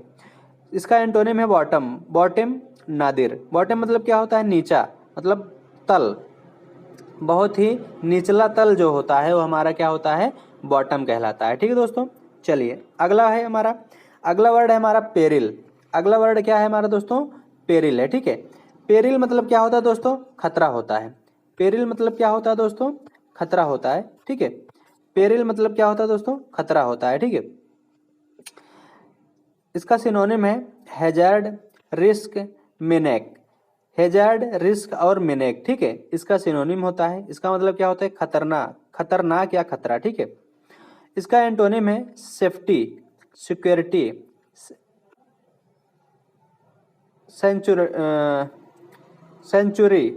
Speaker 1: इसका एंटोनिम है बॉटम। बॉटम, नादिर। बॉटम मतलब क्या होता है, नीचा, मतलब तल, बहुत ही निचला तल जो होता है वो हमारा क्या होता है, बॉटम कहलाता है, ठीक है दोस्तों। चलिए अगला है हमारा, अगला वर्ड है हमारा पेरिल। अगला वर्ड क्या है हमारा दोस्तों, पेरिल है, ठीक है। पेरिल मतलब क्या होता है दोस्तों, खतरा होता है। पेरिल मतलब क्या होता है दोस्तों, खतरा होता है, ठीक है। पेरिल मतलब क्या होता है दोस्तों, खतरा होता है, ठीक है। इसका सिनोनिम है हैजार्ड, रिस्क, मिनेक। हैजार्ड, रिस्क और मिनेक, ठीक है, इसका सिनोनिम होता है। इसका मतलब क्या होता है, खतरनाक, खतरनाक या खतरा, ठीक है। इसका एंटोनिम है safety, security, century, century,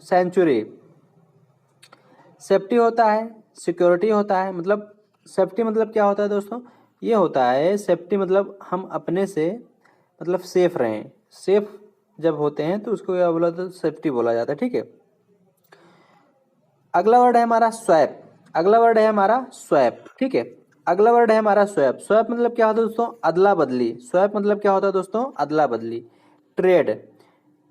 Speaker 1: century. Safety होता है, सिक्योरिटी होता है, मतलब सेफ्टी मतलब क्या होता है दोस्तों, ये होता है सेफ्टी मतलब हम अपने से मतलब सेफ रहें, सेफ जब होते हैं तो उसको क्या बोला तो सेफ्टी बोला जाता है, ठीक है। अगला वर्ड है हमारा स्वैप। अगला वर्ड है हमारा स्वैप, ठीक है। अगला वर्ड है हमारा स्वैप। स्वैप मतलब क्या होता है दोस्तों, अदला बदली। स्वैप मतलब क्या होता है दोस्तों, अदला बदली। ट्रेड,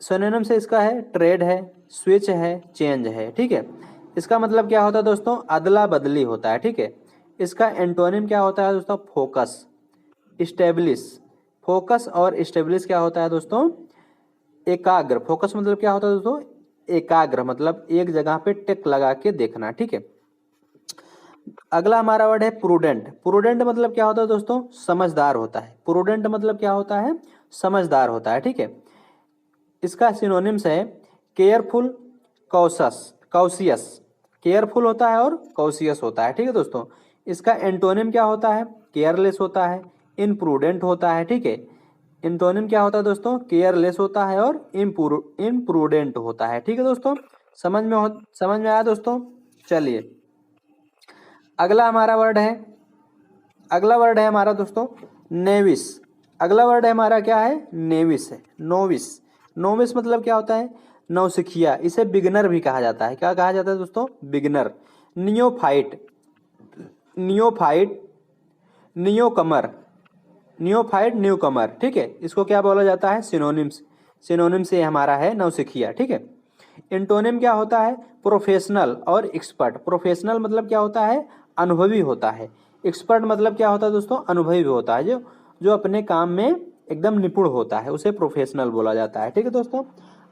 Speaker 1: सिनोनिम से इसका है ट्रेड है, स्विच है, चेंज है, ठीक है। इसका मतलब क्या होता है दोस्तों, अदला बदली होता है, ठीक है। इसका एंटोनिम क्या होता है दोस्तों, फोकस, स्टेब्लिश। फोकस और स्टेब्लिश क्या होता है दोस्तों, एकाग्र। फोकस मतलब क्या होता है दोस्तों, एकाग्र मतलब एक जगह पे टिक लगा के देखना, ठीक है। अगला हमारा वर्ड है प्रूडेंट। प्रूडेंट मतलब क्या होता है दोस्तों? समझदार होता है। प्रूडेंट मतलब क्या होता है? समझदार होता है, ठीक है। इसका सिनोनिम्स है केयरफुल, कॉशियस। केयरफुल होता है और कॉशियस होता है, ठीक है दोस्तों। इसका एंटोनिम क्या होता है? केयरलेस होता है, इनप्रूडेंट होता है, ठीक है। एंटोनिम क्या होता है दोस्तों? केयरलेस होता है और इनप्रूडेंट होता है, ठीक है दोस्तों। समझ में आया दोस्तों? चलिए अगला वर्ड है हमारा दोस्तों नेविस। अगला वर्ड है हमारा क्या है? नेविस है। नोविस। नोविस मतलब क्या होता है? नौसिखिया। इसे बिगनर भी कहा जाता है। क्या कहा जाता है दोस्तों? Beginner. Neophyte, neophyte, newcomer, neophyte, newcomer, ठीक है। इसको क्या बोला जाता है? सिनोनिम्स। सिनोनिम से हमारा है नौसिखिया, ठीक है। एंटोनिम क्या होता है? प्रोफेशनल और एक्सपर्ट। प्रोफेशनल मतलब क्या होता है? अनुभवी होता है। एक्सपर्ट मतलब क्या होता है दोस्तों? अनुभवी होता है, जो जो अपने काम में एकदम निपुण होता है, उसे प्रोफेशनल बोला जाता है, ठीक है दोस्तों।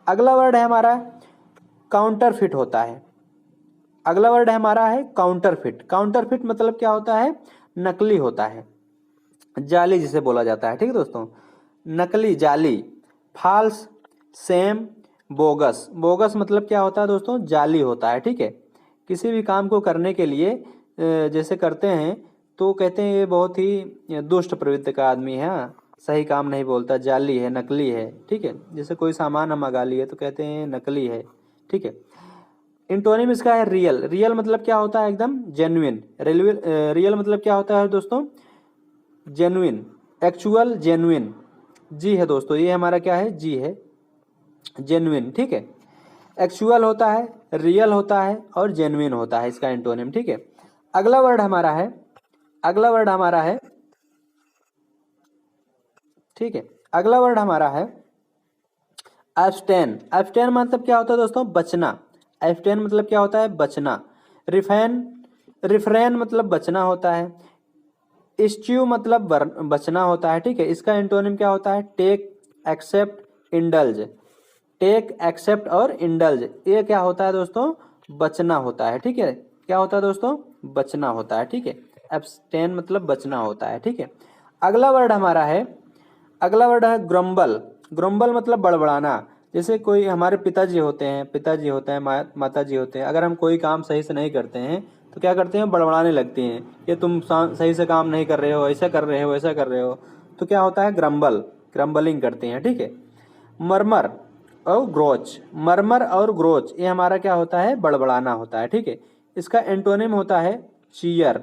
Speaker 1: अगला वर्ड है हमारा काउंटरफिट होता है। अगला वर्ड है हमारा है काउंटरफिट। काउंटरफिट मतलब क्या होता है? नकली होता है, जाली जिसे बोला जाता है, ठीक है दोस्तों। नकली, जाली। False, same, bogus. बोगस मतलब क्या होता है दोस्तों? जाली होता है, ठीक है। किसी भी काम को करने के लिए जैसे करते हैं तो कहते हैं ये बहुत ही दुष्ट प्रवृत्ति का आदमी है, सही काम नहीं बोलता, जाली है, नकली है, ठीक है। जैसे कोई सामान हम मंगा लिए तो कहते हैं नकली है, ठीक है। इंटोनिम इसका है रियल। रियल मतलब क्या होता है? एकदम जेन्युइन। रियल मतलब क्या होता है दोस्तों? Genuine, actual, genuine. जी है दोस्तों, ये हमारा क्या है? जी है, जेन्युइन, ठीक है। एक्चुअल होता है, रियल होता है और जेन्युइन होता है इसका एंटोनिम, ठीक है। अगला वर्ड हमारा है, अगला वर्ड हमारा है, ठीक है। अगला वर्ड हमारा है एब्स्टेन। एब्स्टेन मतलब क्या होता है दोस्तों? बचना। एब्स्टेन मतलब क्या होता है? बचना। रिफेन, रिफ्रेन मतलब बचना होता है। इस्च्यू मतलब बचना होता है, ठीक है। इसका एंटोनिम क्या होता है? Take, accept, indulge. Take, accept और इंडल्ज, ये क्या होता है दोस्तों? बचना होता है, ठीक है। क्या होता है दोस्तों? बचना होता है, ठीक है। एब्स्टेन मतलब बचना होता है, ठीक है। अगला वर्ड हमारा है, अगला वर्ड है ग्रम्बल। ग्रम्बल मतलब बड़बड़ाना। जैसे कोई हमारे पिताजी होते हैं, माता जी होते हैं, अगर हम कोई काम सही से नहीं करते हैं तो क्या करते हैं? बड़बड़ाने लगती हैं कि तुम सही से काम नहीं कर रहे हो, ऐसा कर रहे हो, ऐसा कर रहे हो। तो क्या होता है? ग्रम्बल, ग्रम्बलिंग करते हैं, ठीक है। मरमर और ग्रोच। मरमर और ग्रोच ये हमारा क्या होता है? बड़बड़ाना होता है, ठीक है। इसका एंटोनिम होता है चीयर,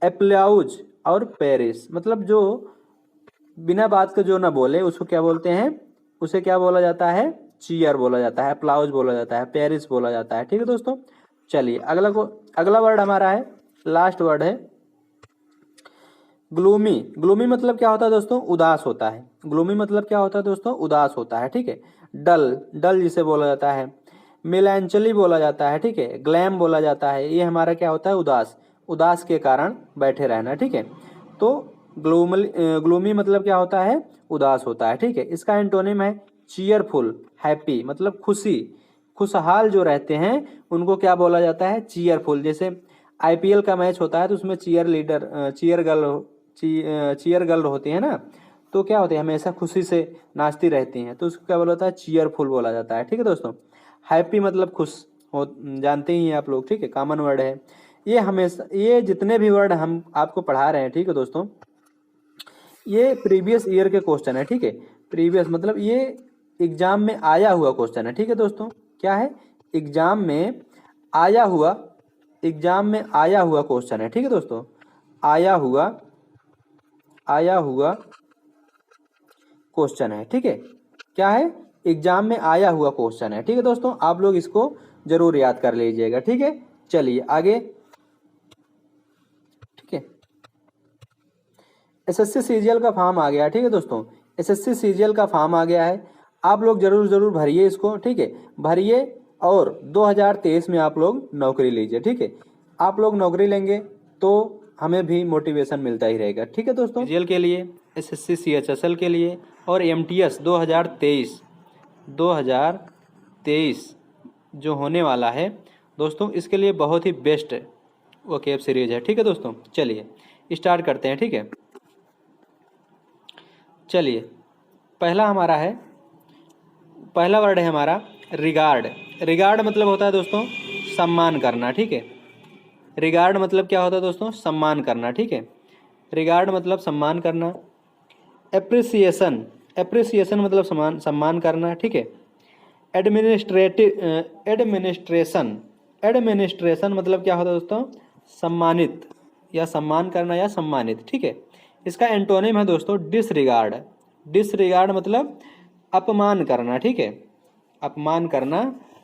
Speaker 1: एप्लाउज और पेरिस। मतलब जो बिना बात के जो ना बोले उसको क्या बोलते हैं? उसे क्या बोला जाता है? चीयर बोला जाता है, अप्लाउज बोला जाता है, पेरिस बोला जाता है, ठीक है दोस्तों। चलिए अगला वर्ड हमारा है, लास्ट वर्ड है ग्लूमी। ग्लूमी मतलब क्या होता है दोस्तों? उदास होता है। ग्लूमी मतलब क्या होता है दोस्तों? उदास होता है, ठीक है। डल, डल जिसे बोला जाता है। मेलांचली बोला जाता है, ठीक है। ग्लैम बोला जाता है। ये हमारा क्या होता है? उदास, उदास के कारण बैठे रहना, ठीक है। तो ग्लूमी मतलब क्या होता है? उदास होता है, ठीक है। इसका एंटोनिम है चीयरफुल, हैप्पी मतलब खुशी, खुशहाल जो रहते हैं उनको क्या बोला जाता है? चीयरफुल। जैसे आईपीएल का मैच होता है तो उसमें चीयर गर्ल होती है ना, तो क्या होते हैं? हमेशा खुशी से नाचती रहती हैं, तो उसको क्या बोला जाता है? चीयरफुल बोला जाता है, ठीक है दोस्तों। हैप्पी मतलब खुश हो, जानते ही हैं आप लोग, ठीक है, कॉमन वर्ड है ये। हमेशा ये जितने भी वर्ड हम आपको पढ़ा रहे हैं, ठीक है दोस्तों, ये प्रीवियस ईयर के क्वेश्चन है, ठीक है। प्रीवियस मतलब ये एग्जाम में आया हुआ क्वेश्चन है, ठीक है दोस्तों। क्या है? एग्जाम में आया हुआ, एग्जाम में आया हुआ क्वेश्चन है, ठीक है दोस्तों। आया हुआ क्वेश्चन है, ठीक है। क्या है? एग्जाम में आया हुआ क्वेश्चन है, ठीक है दोस्तों। आप लोग इसको जरूर याद कर लीजिएगा, ठीक है। चलिए आगे, ठीक है। एसएससी सीजीएल का फॉर्म आ गया, ठीक है दोस्तों। एसएससी सीजीएल का फॉर्म आ गया है, आप लोग जरूर भरिए इसको, ठीक है। भरिए और 2023 में आप लोग नौकरी लीजिए, ठीक है। आप लोग नौकरी लेंगे तो हमें भी मोटिवेशन मिलता ही रहेगा, ठीक है दोस्तों। सीजीएल के लिए, एसएससी सीएचएसएल के लिए और एमटीएस 2023 जो होने वाला है दोस्तों, इसके लिए बहुत ही बेस्ट वोकैब सीरीज है। ठीक है दोस्तों, चलिए स्टार्ट करते हैं। ठीक है, चलिए पहला वर्ड है हमारा रिगार्ड। रिगार्ड मतलब होता है दोस्तों सम्मान करना। ठीक है, रिगार्ड मतलब क्या होता है दोस्तों, सम्मान करना। ठीक है, रिगार्ड मतलब सम्मान करना। एप्रिसिएशन, एप्रिसिएशन मतलब सम्मान करना। ठीक है, एडमिनिस्ट्रेशन, एडमिनिस्ट्रेशन मतलब क्या होता है दोस्तों, सम्मानित या सम्मान करना या सम्मानित। ठीक है, इसका एंटोनिम है दोस्तों डिसरिगार्ड। डिसरिगार्ड मतलब अपमान करना। ठीक है, अपमान करना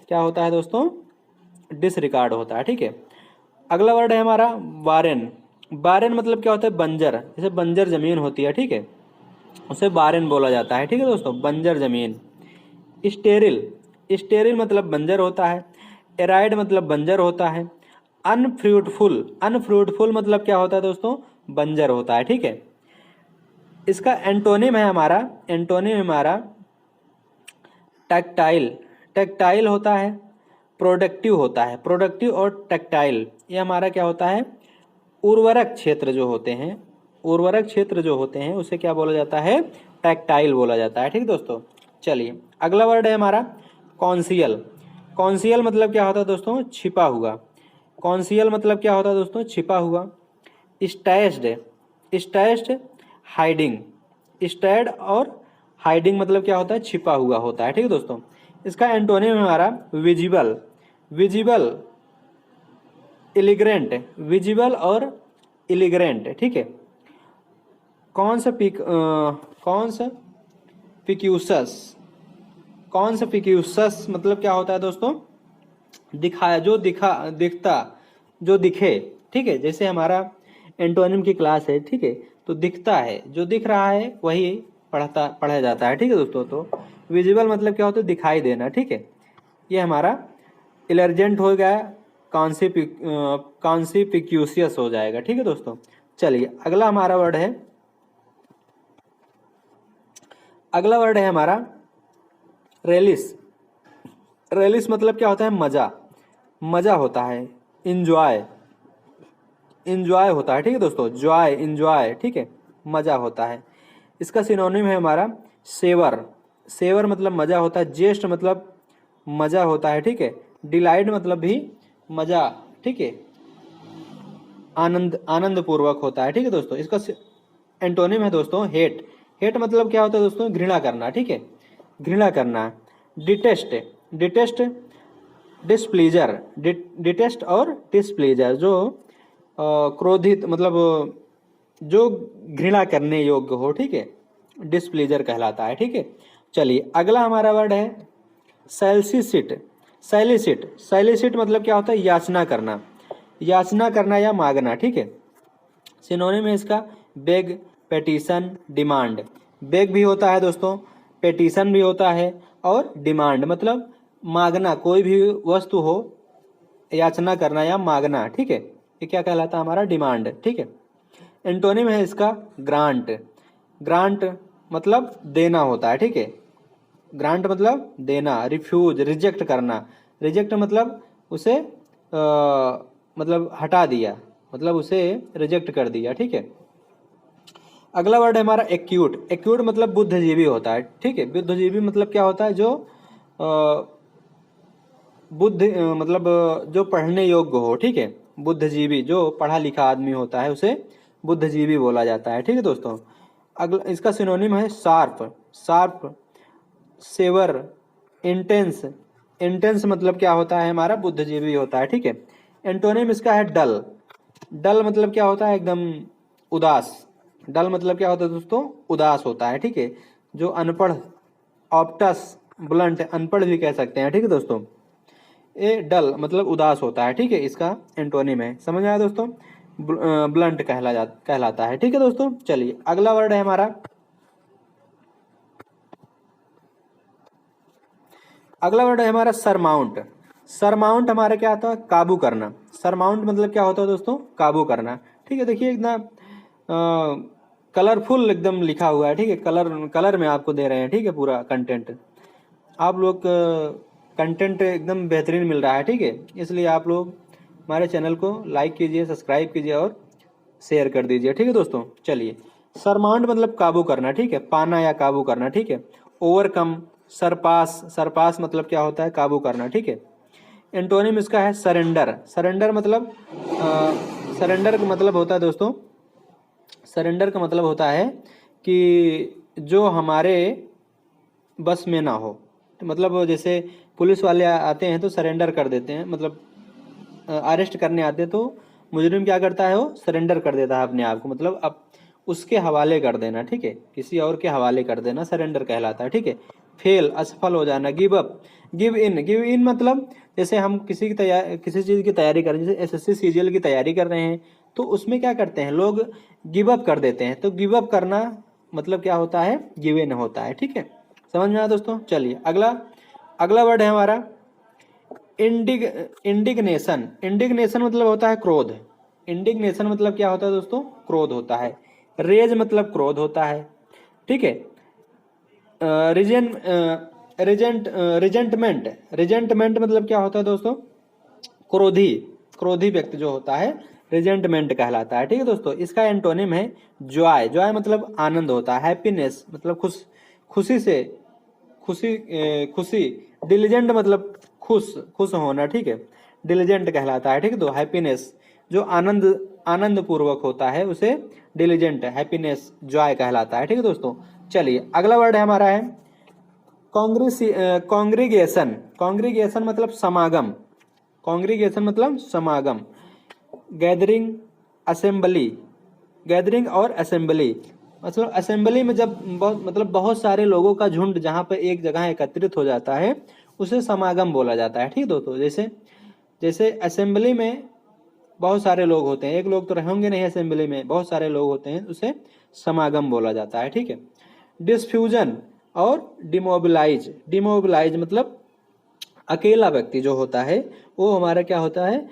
Speaker 1: क्या होता है दोस्तों, डिसरिगार्ड होता है। ठीक है, अगला वर्ड है हमारा बारेन। बारेन मतलब क्या होता है, बंजर। जैसे बंजर जमीन होती है, ठीक है, उसे बारेन बोला जाता है। ठीक है दोस्तों, बंजर जमीन। स्टेरिल, स्टेरिल मतलब बंजर होता है। एराइड मतलब बंजर होता है। अनफ्रूटफुल, अनफ्रूटफुल मतलब क्या होता है दोस्तों, बंजर होता है। ठीक है, इसका एंटोनिम है हमारा, एंटोनिम हमारा टैक्टाइल। टैक्टाइल होता है, प्रोडक्टिव होता है। प्रोडक्टिव और टैक्टाइल ये हमारा क्या होता है, उर्वरक क्षेत्र जो होते हैं, उर्वरक क्षेत्र जो होते हैं उसे क्या बोला जाता है, टैक्टाइल बोला जाता है। ठीक दोस्तों, चलिए अगला वर्ड है हमारा कॉन्सियल। कॉन्सियल मतलब क्या होता है दोस्तों, छिपा हुआ। कॉन्सियल मतलब क्या होता है दोस्तों, छिपा हुआ। Stashed, stashed hiding. स्टैड और हाइडिंग मतलब क्या होता है, छिपा हुआ होता है। ठीक है दोस्तों, इसका एंटोनिम है हमारा विजिबल। विजिबल, इलिग्रेंट, विजिबल और इलिग्रेंट। ठीक है, कौन सा पिक्यूसस, कौन सा पिक्यूसस मतलब क्या होता है दोस्तों, दिखाया, जो दिखता, जो दिखे। ठीक है, जैसे हमारा एंटोनिम की क्लास है, ठीक है, तो दिखता है, जो दिख रहा है वही पढ़ा जाता है। ठीक है दोस्तों, तो विजिबल मतलब क्या होता है, दिखाई देना। ठीक है, ये हमारा इलर्जेंट हो गया, कॉन्सिपिक्यूसियस हो जाएगा। ठीक है दोस्तों, चलिए अगला हमारा वर्ड है, अगला वर्ड है हमारा रेलिस। रेलिस मतलब क्या होता है, मजा, मजा होता है। इंजॉय, इंजॉय होता है। ठीक है दोस्तों, जॉय, इंजॉय। ठीक है, मजा होता है। इसका सिनोनिम है हमारा सेवर। सेवर मतलब मजा होता है। जेस्ट मतलब मजा होता है। ठीक है, डिलाइट मतलब भी मजा। ठीक है, आनंद, आनंद पूर्वक होता है। ठीक है दोस्तों, इसका एंटोनिम है दोस्तों हेट। हेट मतलब क्या होता है दोस्तों, घृणा करना। ठीक है, घृणा करना। डिटेस्ट, डिटेस्ट डिसप्लीजर, डिटेस्ट और डिसप्लीजर जो क्रोधित मतलब जो घृणा करने योग्य हो। ठीक है, डिसप्लीजर कहलाता है। ठीक है, चलिए अगला हमारा वर्ड है सैलिसिट। सैलिसिट, सैलिसिट मतलब क्या होता है, याचना करना, याचना करना या मांगना। ठीक है, सिनोनिम है इसका बेग, पेटिशन, डिमांड। बेग भी होता है दोस्तों, पेटिशन भी होता है और डिमांड मतलब मांगना, कोई भी वस्तु हो, याचना करना या मांगना। ठीक है, ये क्या कहलाता है, हमारा डिमांड। ठीक है, एंटोनिम है इसका ग्रांट। ग्रांट मतलब देना होता है। ठीक है, ग्रांट मतलब देना। रिफ्यूज, रिजेक्ट करना। रिजेक्ट मतलब उसे मतलब हटा दिया, मतलब उसे रिजेक्ट कर दिया। ठीक है, अगला वर्ड है हमारा एक्यूट। एक्यूट मतलब बुद्धिजीवी होता है। ठीक है, बुद्धिजीवी मतलब क्या होता है, जो मतलब जो पढ़ने योग्य हो। ठीक है, बुद्धिजीवी जो पढ़ा लिखा आदमी होता है उसे बुद्धिजीवी बोला जाता है। ठीक है दोस्तों, अगला इसका सिनोनिम है sharp. Sharp, severe, intense. Intense मतलब क्या होता है, हमारा बुद्धिजीवी होता है। ठीक है, एंटोनिम इसका है डल। डल मतलब क्या होता है, एकदम उदास। डल मतलब क्या होता है दोस्तों, उदास होता है। ठीक है, जो अनपढ़, ऑप्टस, ब्लंट, अनपढ़ भी कह सकते हैं। ठीक है दोस्तों, ये डल मतलब उदास होता है। ठीक है, इसका एंटोनिम है, समझ आया दोस्तों, ब्लंट कहलाता है। ठीक है दोस्तों, चलिए अगला वर्ड है हमारा, अगला वर्ड है हमारा सरमाउंट। सरमाउंट हमारा क्या होता है, काबू करना। सरमाउंट मतलब क्या होता है दोस्तों, काबू करना। ठीक है, देखिए एकदम कलरफुल एकदम लिखा हुआ है। ठीक है, कलर कलर में आपको दे रहे हैं। ठीक है, पूरा कंटेंट आप लोग कंटेंट एकदम बेहतरीन मिल रहा है। ठीक है, इसलिए आप लोग हमारे चैनल को लाइक कीजिए, सब्सक्राइब कीजिए और शेयर कर दीजिए। ठीक है दोस्तों, चलिए। सरमाउंड मतलब काबू करना, ठीक है, पाना या काबू करना, ठीक है। ओवरकम, सरपास, सरपास मतलब क्या होता है, काबू करना, ठीक है। एंटोनिम इसका है सरेंडर। सरेंडर मतलब सरेंडर का मतलब होता है दोस्तों, सरेंडर का मतलब होता है कि जो हमारे बस में ना हो। तो मतलब जैसे पुलिस वाले आते हैं तो सरेंडर कर देते हैं, मतलब अरेस्ट करने आते हैं तो मुजरिम क्या करता है, वो सरेंडर कर देता है अपने आप को, मतलब अब उसके हवाले कर देना, ठीक है, किसी और के हवाले कर देना सरेंडर कहलाता है, ठीक है। फेल, असफल हो जाना। Give up, give in, give in मतलब जैसे हम किसी चीज़ की तैयारी कर रहे हैं, जैसे एसएससी सीजीएल की तैयारी कर रहे हैं तो उसमें क्या करते हैं लोग, गिव अप कर देते हैं। तो गिव अप करना मतलब क्या होता है, गिव इन होता है, ठीक है। समझ में आया दोस्तों, चलिए अगला। अगला वर्ड है हमारा इंडिग्नेशन। इंडिग्नेशन मतलब होता है क्रोध। इंडिग्नेशन मतलब क्या होता है दोस्तों, क्रोध होता है। रेज मतलब क्रोध होता है, ठीक है। रिजेंट रिजेंट रिजेंटमेंट, रिजेंटमेंट मतलब क्या होता है दोस्तों, क्रोधी, क्रोधी व्यक्ति जो होता है रिजेंटमेंट कहलाता है, ठीक है दोस्तों। इसका एंटोनिम है जॉय। जॉय मतलब आनंद होता है। हैप्पीनेस मतलब खुशी से, खुशी। डिलीजेंट मतलब खुश होना, ठीक है, डिलीजेंट कहलाता है, ठीक है। तो हैप्पीनेस जो आनंद पूर्वक होता है उसे डिलीजेंट, हैप्पीनेस, जॉय कहलाता है, ठीक है दोस्तों। चलिए अगला वर्ड है हमारा है कॉन्ग्रीगेशन। कॉन्ग्रीगेशन मतलब समागम। कॉन्ग्रीगेशन मतलब समागम। गैदरिंग, असेंबली, गैदरिंग और असेंबली मतलब असेंबली में जब बहुत सारे लोगों का झुंड जहाँ पर एक जगह एकत्रित हो जाता है उसे समागम बोला जाता है, ठीक दोस्तों। जैसे जैसे असेंबली में बहुत सारे लोग होते हैं, एक लोग तो रहेंगे नहीं, असेंबली में बहुत सारे लोग होते हैं, उसे समागम बोला जाता है, ठीक है। डिसफ्यूजन और डिमोबिलाइज। डिमोबिलाइज मतलब अकेला व्यक्ति जो होता है वो हमारा क्या होता है,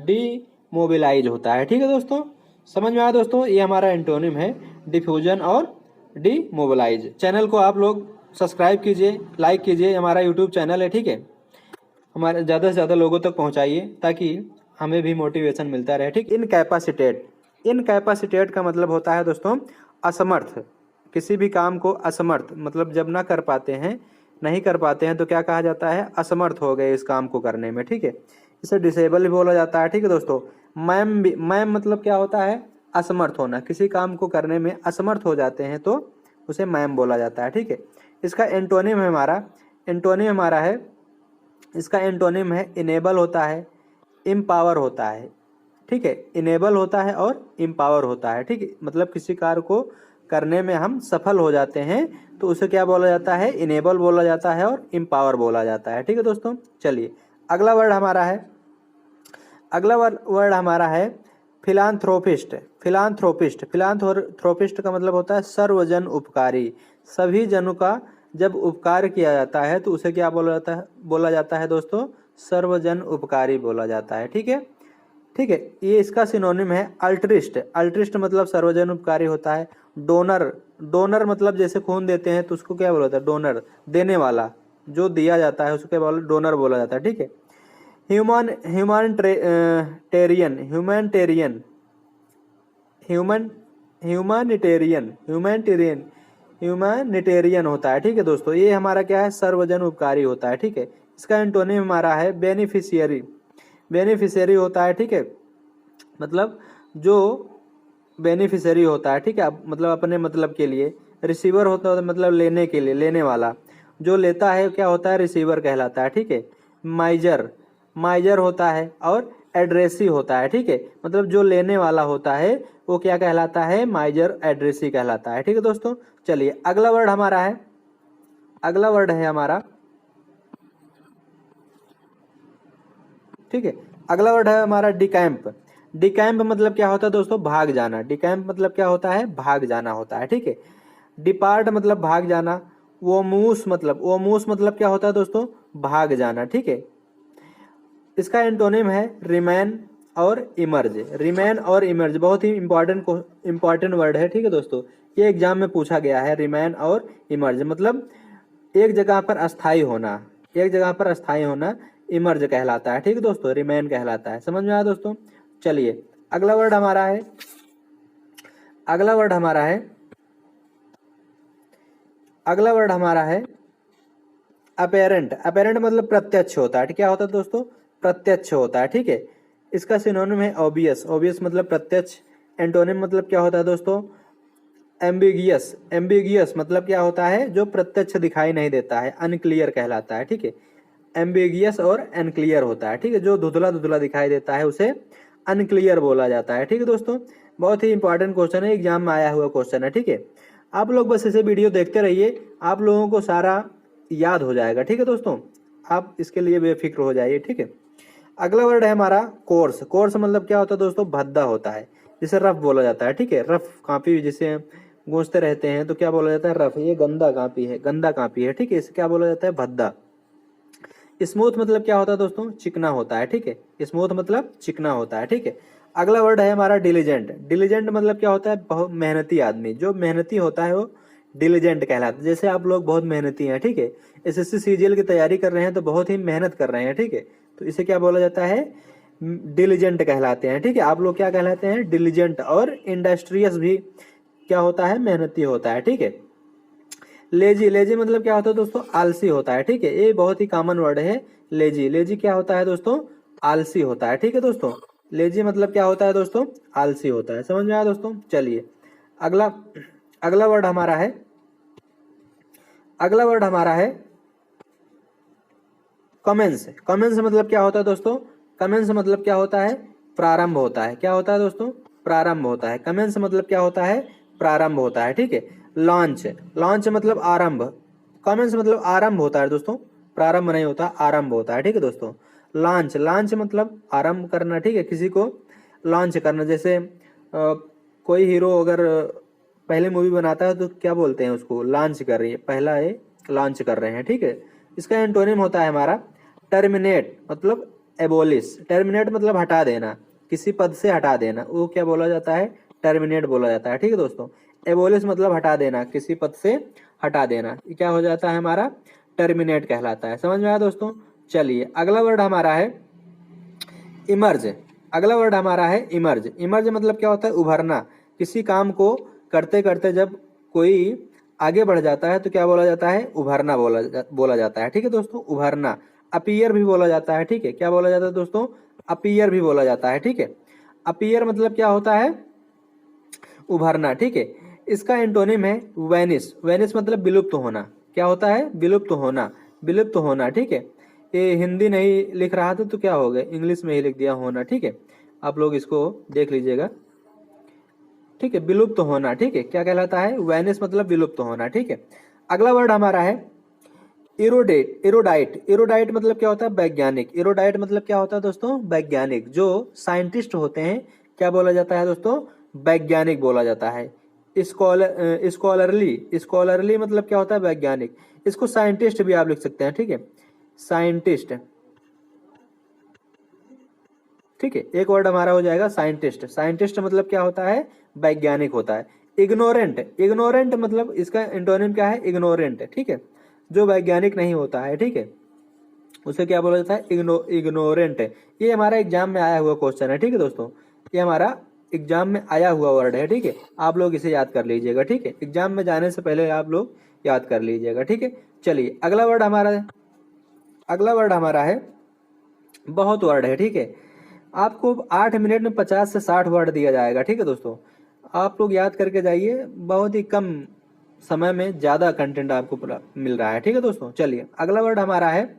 Speaker 1: डिमोबिलाइज होता है, ठीक है दोस्तों। समझ में आया दोस्तों, ये हमारा एंटोनिम है डिफ्यूजन और डिमोबिलाइज। चैनल को आप लोग सब्सक्राइब कीजिए, लाइक कीजिए, हमारा यूट्यूब चैनल है, ठीक है। हमारे ज़्यादा से ज़्यादा लोगों तक पहुंचाइए ताकि हमें भी मोटिवेशन मिलता रहे, ठीक। इनकैपेसिटेट, इनकैपेसिटेट का मतलब होता है दोस्तों असमर्थ। किसी भी काम को असमर्थ मतलब जब ना कर पाते हैं, नहीं कर पाते हैं तो क्या कहा जाता है, असमर्थ हो गए इस काम को करने में, ठीक है। इसे डिसेबल भी बोला जाता है, ठीक है दोस्तों। मैम भी, मैम मतलब क्या होता है, असमर्थ होना। किसी काम को करने में असमर्थ हो जाते हैं तो उसे मैम बोला जाता है, ठीक है। इसका एंटोनिम है हमारा, एंटोनिम हमारा है, इसका एंटोनिम है इनेबल होता है, इम्पावर होता है, ठीक है। इनेबल होता है और इम्पावर होता है, ठीक है। मतलब किसी कार्य को करने में हम सफल हो जाते हैं तो उसे क्या बोला जाता है, इनेबल बोला जाता है और इम्पावर बोला जाता है, ठीक है दोस्तों। चलिए अगला वर्ड हमारा है, अगला वर्ड हमारा है फिलांथ्रोपिस्ट। फिलांथ्रोपिस्ट, फिलांथ्रोपिस्ट का मतलब होता है सर्वजन उपकारी। सभी जनों का जब उपकार किया जाता है तो उसे क्या बोला जाता है दोस्तों, सर्वजन उपकारी बोला जाता है, ठीक है, ठीक है। ये इसका सिनोनिम है अल्ट्रिस्ट। अल्ट्रिस्ट मतलब सर्वजन उपकारी होता है। डोनर, डोनर मतलब जैसे खून देते हैं तो उसको क्या बोला जाता है, डोनर, देने वाला, जो दिया जाता है उसको क्या बोला, डोनर बोला जाता है, ठीक है। ह्यूमैनिटेरियन, ह्यूमैनिटेरियन, ह्यूमैनिटेरियन, ह्यूमैनिटेरियन होता है, ठीक है दोस्तों। ये हमारा क्या है, सर्वजन उपकारी होता है, ठीक है। इसका एंटोनिम हमारा है बेनिफिशियरी। बेनिफिशियरी होता है, ठीक है, मतलब जो बेनिफिशियरी होता है, ठीक है, मतलब अपने मतलब के लिए। रिसीवर होता है मतलब लेने के लिए, लेने वाला, जो लेता है क्या होता है, रिसीवर कहलाता है, ठीक है। माइजर, माइजर होता है और एड्रेसी होता है, ठीक है, मतलब जो लेने वाला होता है वो क्या कहलाता है, माइजर एड्रेसी कहलाता है, ठीक है दोस्तों। चलिए अगला वर्ड हमारा है, अगला वर्ड है हमारा, ठीक है, अगला वर्ड है हमारा डिकैम्प। डिकैम्प मतलब क्या होता है दोस्तों, भाग जाना। डिकैम्प मतलब क्या होता है, भाग जाना होता है, ठीक है। डिपार्ट मतलब भाग जाना। वोमूस मतलब क्या होता है दोस्तों, भाग जाना, ठीक है। इसका एंटोनिम है रिमेन और इमर्ज। रिमेन और इमर्ज बहुत ही इंपॉर्टेंट वर्ड है, ठीक है दोस्तों। ये एग्जाम में पूछा गया है, रिमेन और इमर्ज मतलब एक जगह पर अस्थाई होना, एक जगह पर अस्थाई होना इमर्ज कहलाता है, ठीक है दोस्तों, रिमेन कहलाता है। समझ में आया दोस्तों। चलिए अगला वर्ड हमारा है, अगला वर्ड हमारा है, अगला वर्ड हमारा है अपेरेंट। अपेरेंट मतलब प्रत्यक्ष होता है। क्या होता है दोस्तों? प्रत्यक्ष होता है, ठीक है। इसका सिनोनिम है ऑब्वियस। ऑब्वियस मतलब प्रत्यक्ष। एंटोनिम मतलब क्या होता है दोस्तों? एम्बिगियस। एम्बिगियस मतलब क्या होता है? जो प्रत्यक्ष दिखाई नहीं देता है, अनक्लियर कहलाता है, ठीक है। एम्बिगियस और अनक्लियर होता है, ठीक है। जो धुंधला धुंधला दिखाई देता है उसे अनक्लियर बोला जाता है, ठीक है दोस्तों। बहुत ही इंपॉर्टेंट क्वेश्चन है, एग्जाम में आया हुआ क्वेश्चन है, ठीक है। आप लोग बस ऐसे वीडियो देखते रहिए, आप लोगों को सारा याद हो जाएगा, ठीक है दोस्तों। आप इसके लिए बेफिक्र हो जाइए, ठीक है। अगला वर्ड है हमारा कोर्स। कोर्स मतलब क्या होता है दोस्तों? भद्दा होता है, जिसे रफ बोला जाता है, ठीक है। रफ कॉपी जिसे गूंजते रहते हैं तो क्या बोला जाता है? रफ। ये गंदा कॉपी है, गंदा कॉपी है, ठीक है। इसे क्या बोला जाता है? भद्दा। स्मूथ मतलब क्या होता है दोस्तों? चिकना होता है, ठीक है। स्मूथ मतलब चिकना होता है, ठीक है। अगला वर्ड है हमारा डिलीजेंट। डिलीजेंट मतलब क्या होता है? बहुत मेहनती आदमी। जो मेहनती होता है वो डिलीजेंट कहलाता है। जैसे आप लोग बहुत मेहनती हैं, ठीक है। एसएससी सीजीएल की तैयारी कर रहे हैं तो बहुत ही मेहनत कर रहे हैं, ठीक है। तो इसे क्या बोला जाता है? डिलीजेंट कहलाते हैं, ठीक है। आप लोग क्या कहलाते हैं? डिलीजेंट। और इंडस्ट्रियस भी क्या होता है? मेहनती होता है, ठीक है। लेजी। लेजी मतलब क्या होता है दोस्तों? आलसी होता है, ठीक है। ये बहुत ही कॉमन वर्ड है लेजी। लेजी क्या होता है दोस्तों? आलसी होता है, ठीक है दोस्तों। लेजी मतलब क्या होता है दोस्तों? आलसी होता है। समझ में आया दोस्तों। चलिए अगला, अगला वर्ड हमारा है, अगला वर्ड हमारा है कमेंस। कमेंस मतलब क्या होता है दोस्तों? कमेंस मतलब क्या होता है? प्रारंभ होता है। क्या होता है दोस्तों? प्रारंभ होता है। कमेंस मतलब क्या होता है? प्रारंभ होता है, ठीक है। लॉन्च। लॉन्च मतलब आरंभ। कमेंस मतलब आरंभ होता है दोस्तों, प्रारंभ नहीं होता, आरंभ होता है, ठीक है दोस्तों। लॉन्च। लॉन्च मतलब आरंभ करना, ठीक है। किसी को लॉन्च करना। जैसे कोई हीरो अगर पहले मूवी बनाता है तो क्या बोलते हैं उसको? लॉन्च कर रही है, पहला है लॉन्च कर रहे हैं, ठीक है। इसका एंटोनिम होता है हमारा टर्मिनेट मतलब एबोलिश। टर्मिनेट मतलब हटा देना, किसी पद से हटा देना, वो क्या बोला जाता है? टर्मिनेट बोला जाता है, ठीक है दोस्तों। एबोलिश मतलब हटा देना, किसी पद से हटा देना, ये क्या हो जाता है हमारा? टर्मिनेट कहलाता है। समझ में आया दोस्तों। चलिए अगला वर्ड हमारा है इमर्ज। अगला वर्ड हमारा है इमर्ज। इमर्ज मतलब क्या होता है? उभरना। किसी काम को करते करते जब कोई आगे बढ़ जाता है तो क्या बोला जाता है? उभरना बोला जाता है, ठीक है दोस्तों। उभरना। अपीयर भी बोला जाता है, ठीक है। क्या बोला जाता है दोस्तों? अपीयर भी बोला जाता है, ठीक है। अपीयर मतलब क्या होता है? उभरना, ठीक है। इसका एंटोनिम है वेनिस। वेनिस मतलब विलुप्त होना। क्या होता है? विलुप्त होना। विलुप्त होना, ठीक है। ये हिंदी नहीं लिख रहा था तो क्या हो गया? इंग्लिश में ही लिख दिया होना, ठीक है। आप लोग इसको देख लीजिएगा, ठीक है। विलुप्त होना, ठीक है। क्या कहलाता है? वेनिस मतलब विलुप्त होना, ठीक है। अगला वर्ड हमारा है इरोडेट। इरोडाइट। इरोडाइट मतलब क्या होता है? वैज्ञानिक। इरोडाइट मतलब क्या होता है दोस्तों? वैज्ञानिक। जो साइंटिस्ट होते हैं क्या बोला जाता है दोस्तों? वैज्ञानिक बोला जाता है। स्कॉलरली। स्कॉलरली मतलब क्या होता है? वैज्ञानिक। इसको साइंटिस्ट भी आप लिख सकते हैं, ठीक है। साइंटिस्ट, ठीक है। एक वर्ड हमारा हो जाएगा साइंटिस्ट। साइंटिस्ट मतलब क्या होता है? वैज्ञानिक होता है। इग्नोरेंट। इग्नोरेंट मतलब इसका एंटोनिम क्या है? इग्नोरेंट, ठीक है। जो वैज्ञानिक नहीं होता है, ठीक है, उसे क्या बोला जाता है? इग्नोरेंट। ये हमारा एग्जाम में आया हुआ क्वेश्चन है, ठीक है दोस्तों। ये हमारा एग्जाम में आया हुआ वर्ड है, ठीक है। आप लोग इसे याद कर लीजिएगा, ठीक है। एग्जाम में जाने से पहले आप लोग याद कर लीजिएगा, ठीक है। चलिए अगला वर्ड हमारा है, अगला वर्ड हमारा है बहुत वर्ड है, ठीक है। आपको 8 मिनट में 50 से 60 वर्ड दिया जाएगा, ठीक है दोस्तों। आप लोग याद करके जाइए, बहुत ही कम समय में ज्यादा कंटेंट आपको मिल रहा है, ठीक है दोस्तों। चलिए अगला वर्ड हमारा है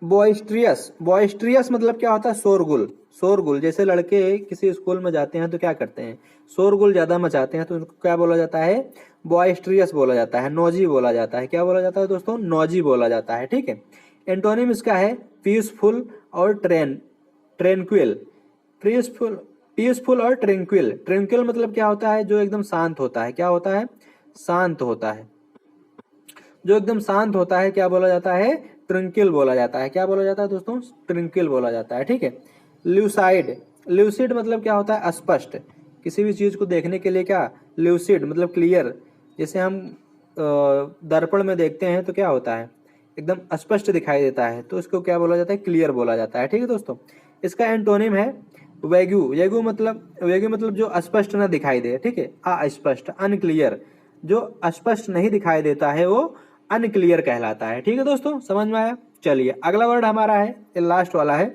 Speaker 1: बॉइस्ट्रियस। बॉइस्ट्रियस मतलब क्या होता है? शोरगुल। शोरगुल। जैसे लड़के किसी स्कूल में जाते हैं तो क्या करते हैं? शोरगुल ज्यादा मचाते हैं तो उनको क्या बोला जाता है? बॉइस्ट्रियस बोला जाता है, नॉजी बोला जाता है। क्या बोला जाता है दोस्तों? नॉजी बोला जाता है, ठीक है। एंटोनिम इसका है पीसफुल और ट्रेंक्विल। पीसफुल, पीसफुल और ट्रेंक्विल। ट्रेंक्विल मतलब क्या होता है? जो एकदम शांत होता है। क्या होता है? शांत होता है। जो एकदम शांत होता है क्या बोला जाता है? ट्रिंकिल बोला जाता है। क्या बोला जाता है दोस्तों? ट्रिंकिल बोला जाता है, ठीक है। ल्यूसाइड। ल्यूसिड मतलब क्या होता है? स्पष्ट। किसी भी चीज को देखने के लिए क्या? ल्यूसिड मतलब क्लियर। जैसे हम दर्पण में देखते हैं तो क्या होता है? एकदम स्पष्ट दिखाई देता है तो इसको क्या बोला जाता है, क्लियर बोला जाता है। ठीक है दोस्तों, इसका एंटोनिम है वैग्यू। वैग्यू मतलब जो स्पष्ट ना दिखाई दे, ठीक है, अस्पष्ट, अनक्लियर। जो स्पष्ट नहीं दिखाई देता है वो अनक्लियर कहलाता है। ठीक है दोस्तों, समझ में आया। चलिए अगला वर्ड हमारा है, ये लास्ट वाला है,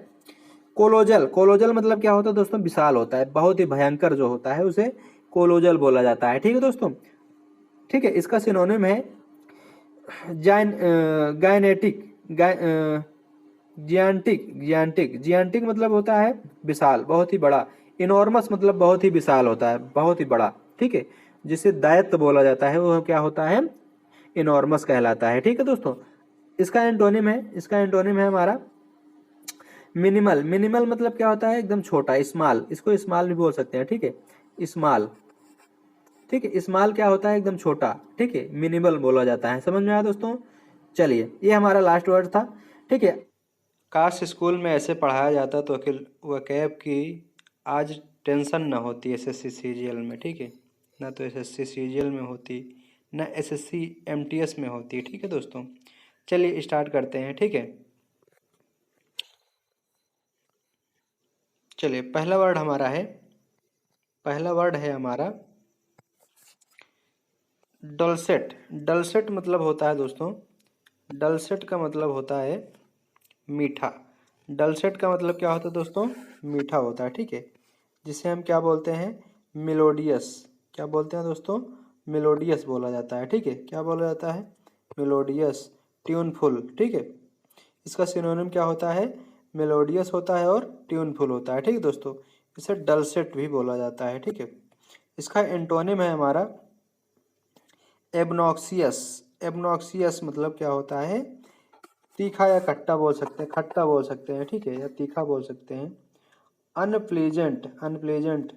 Speaker 1: कोलोजल। कोलोजल मतलब क्या होता है दोस्तों, विशाल होता है, बहुत ही भयंकर जो होता है उसे कोलोजल बोला जाता है। ठीक है दोस्तों, ठीक है, इसका सिनोनिम है गायनेटिक, जियांटिक मतलब होता है विशाल, बहुत ही बड़ा। इनॉर्मस मतलब बहुत ही विशाल होता है, बहुत ही बड़ा। ठीक है, जिसे दैत्य बोला जाता है वो क्या होता है, इनॉर्मस कहलाता है। ठीक है दोस्तों, इसका एंटोनिम है हमारा मिनिमल। मिनिमल मतलब क्या होता है, एकदम छोटा, स्मॉल, इसको स्मॉल भी बोल सकते हैं। ठीक है, स्मॉल। ठीक है, स्मॉल क्या होता है, एकदम छोटा। ठीक है, मिनिमल बोला जाता है। समझ में आया दोस्तों। चलिए ये हमारा लास्ट वर्ड था। ठीक है, काश स्कूल में ऐसे पढ़ाया जाता तो कि वकैब की आज टेंशन ना होती एसएससी सीजीएल में। ठीक है, ना तो एसएससी सीजीएल में होती, ना एसएससी एमटीएस में होती। ठीक है दोस्तों, चलिए स्टार्ट करते हैं। ठीक है, चलिए पहला वर्ड है हमारा डलसेट। डलसेट मतलब होता है दोस्तों, डलसेट का मतलब होता है मीठा। डलसेट का मतलब क्या होता है दोस्तों, मीठा होता है। ठीक है, जिसे हम क्या बोलते हैं, मेलोडियस। क्या बोलते हैं दोस्तों, मेलोडियस बोला जाता है। ठीक है, क्या बोला जाता है, मेलोडियस, ट्यूनफुल। ठीक है, इसका सिनोनिम क्या होता है, मेलोडियस होता है और ट्यूनफुल होता है। ठीक है दोस्तों, इसे डलसेट भी बोला जाता है। ठीक है, इसका एंटोनिम है हमारा एबनॉक्सियस। एबनॉक्सियस मतलब क्या होता है, तीखा या खट्टा बोल सकते हैं, खट्टा बोल सकते हैं। ठीक है, या तीखा बोल सकते हैं। अनप्लेजेंट, अनप्लेजेंट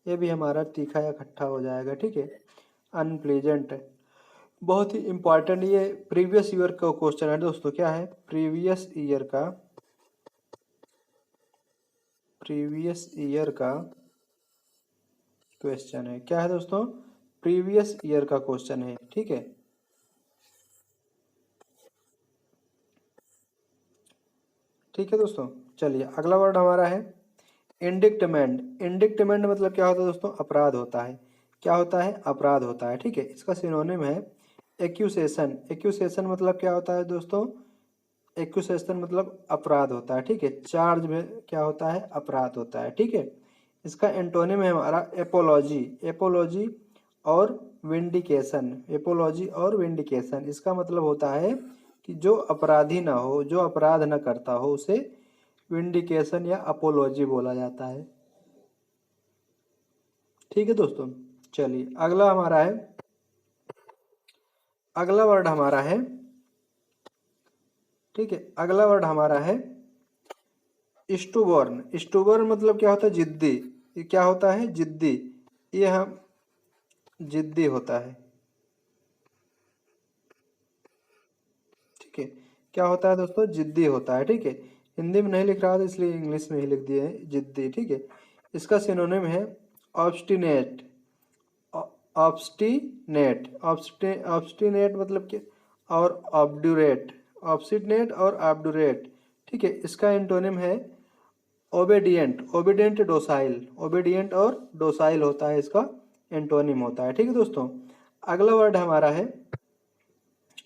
Speaker 1: ये भी हमारा तीखा या खट्टा हो जाएगा। ठीक है, अनप्लेजेंट बहुत ही इंपॉर्टेंट, ये प्रीवियस ईयर का क्वेश्चन है दोस्तों। क्या है, प्रीवियस ईयर का क्वेश्चन है। क्या है दोस्तों, प्रीवियस ईयर का क्वेश्चन है। ठीक है, ठीक है दोस्तों, चलिए अगला वर्ड हमारा है इंडिक्टमेंट। इंडिक्टमेंट मतलब क्या होता है दोस्तों, अपराध होता है। क्या होता है, अपराध होता है। ठीक है, इसका सिनोनिम है एक्यूसेशन। एक्यूसेशन मतलब क्या होता है दोस्तों, एक्यूसेशन मतलब अपराध होता है। ठीक है, चार्ज में क्या होता है, अपराध होता है। ठीक है, इसका एंटोनिम है हमारा एपोलॉजी। एपोलॉजी और विंडिकेशन। एपोलॉजी और विंडिकेशन इसका मतलब होता है कि जो अपराधी ना हो, जो अपराध ना करता हो, उसे विंडिकेशन या अपोलॉजी बोला जाता है। ठीक है दोस्तों, चलिए अगला वर्ड हमारा है, ठीक है, अगला वर्ड हमारा है स्टूबर्न। स्टूबर्न मतलब क्या होता है, जिद्दी। ये क्या होता है, जिद्दी। ये हम जिद्दी होता है। ठीक है, क्या होता है दोस्तों, जिद्दी होता है। ठीक है, हिंदी में नहीं लिख रहा था इसलिए इंग्लिश में ही लिख दिए हैं, जिद्दी। ठीक है, इसका सिनोनिम है ऑब्स्टिनेट। ऑब्स्टिनेट मतलब क्या, और ऑब्ड्यूरेट। ऑब्स्टिनेट और ऑब्ड्यूरेट। ठीक है, इसका एंटोनिम है ओबेडिएंट। Obedient docile. ओबेडिएंट और डोसाइल होता है इसका एंटोनिम होता है। ठीक है दोस्तों, अगला वर्ड हमारा है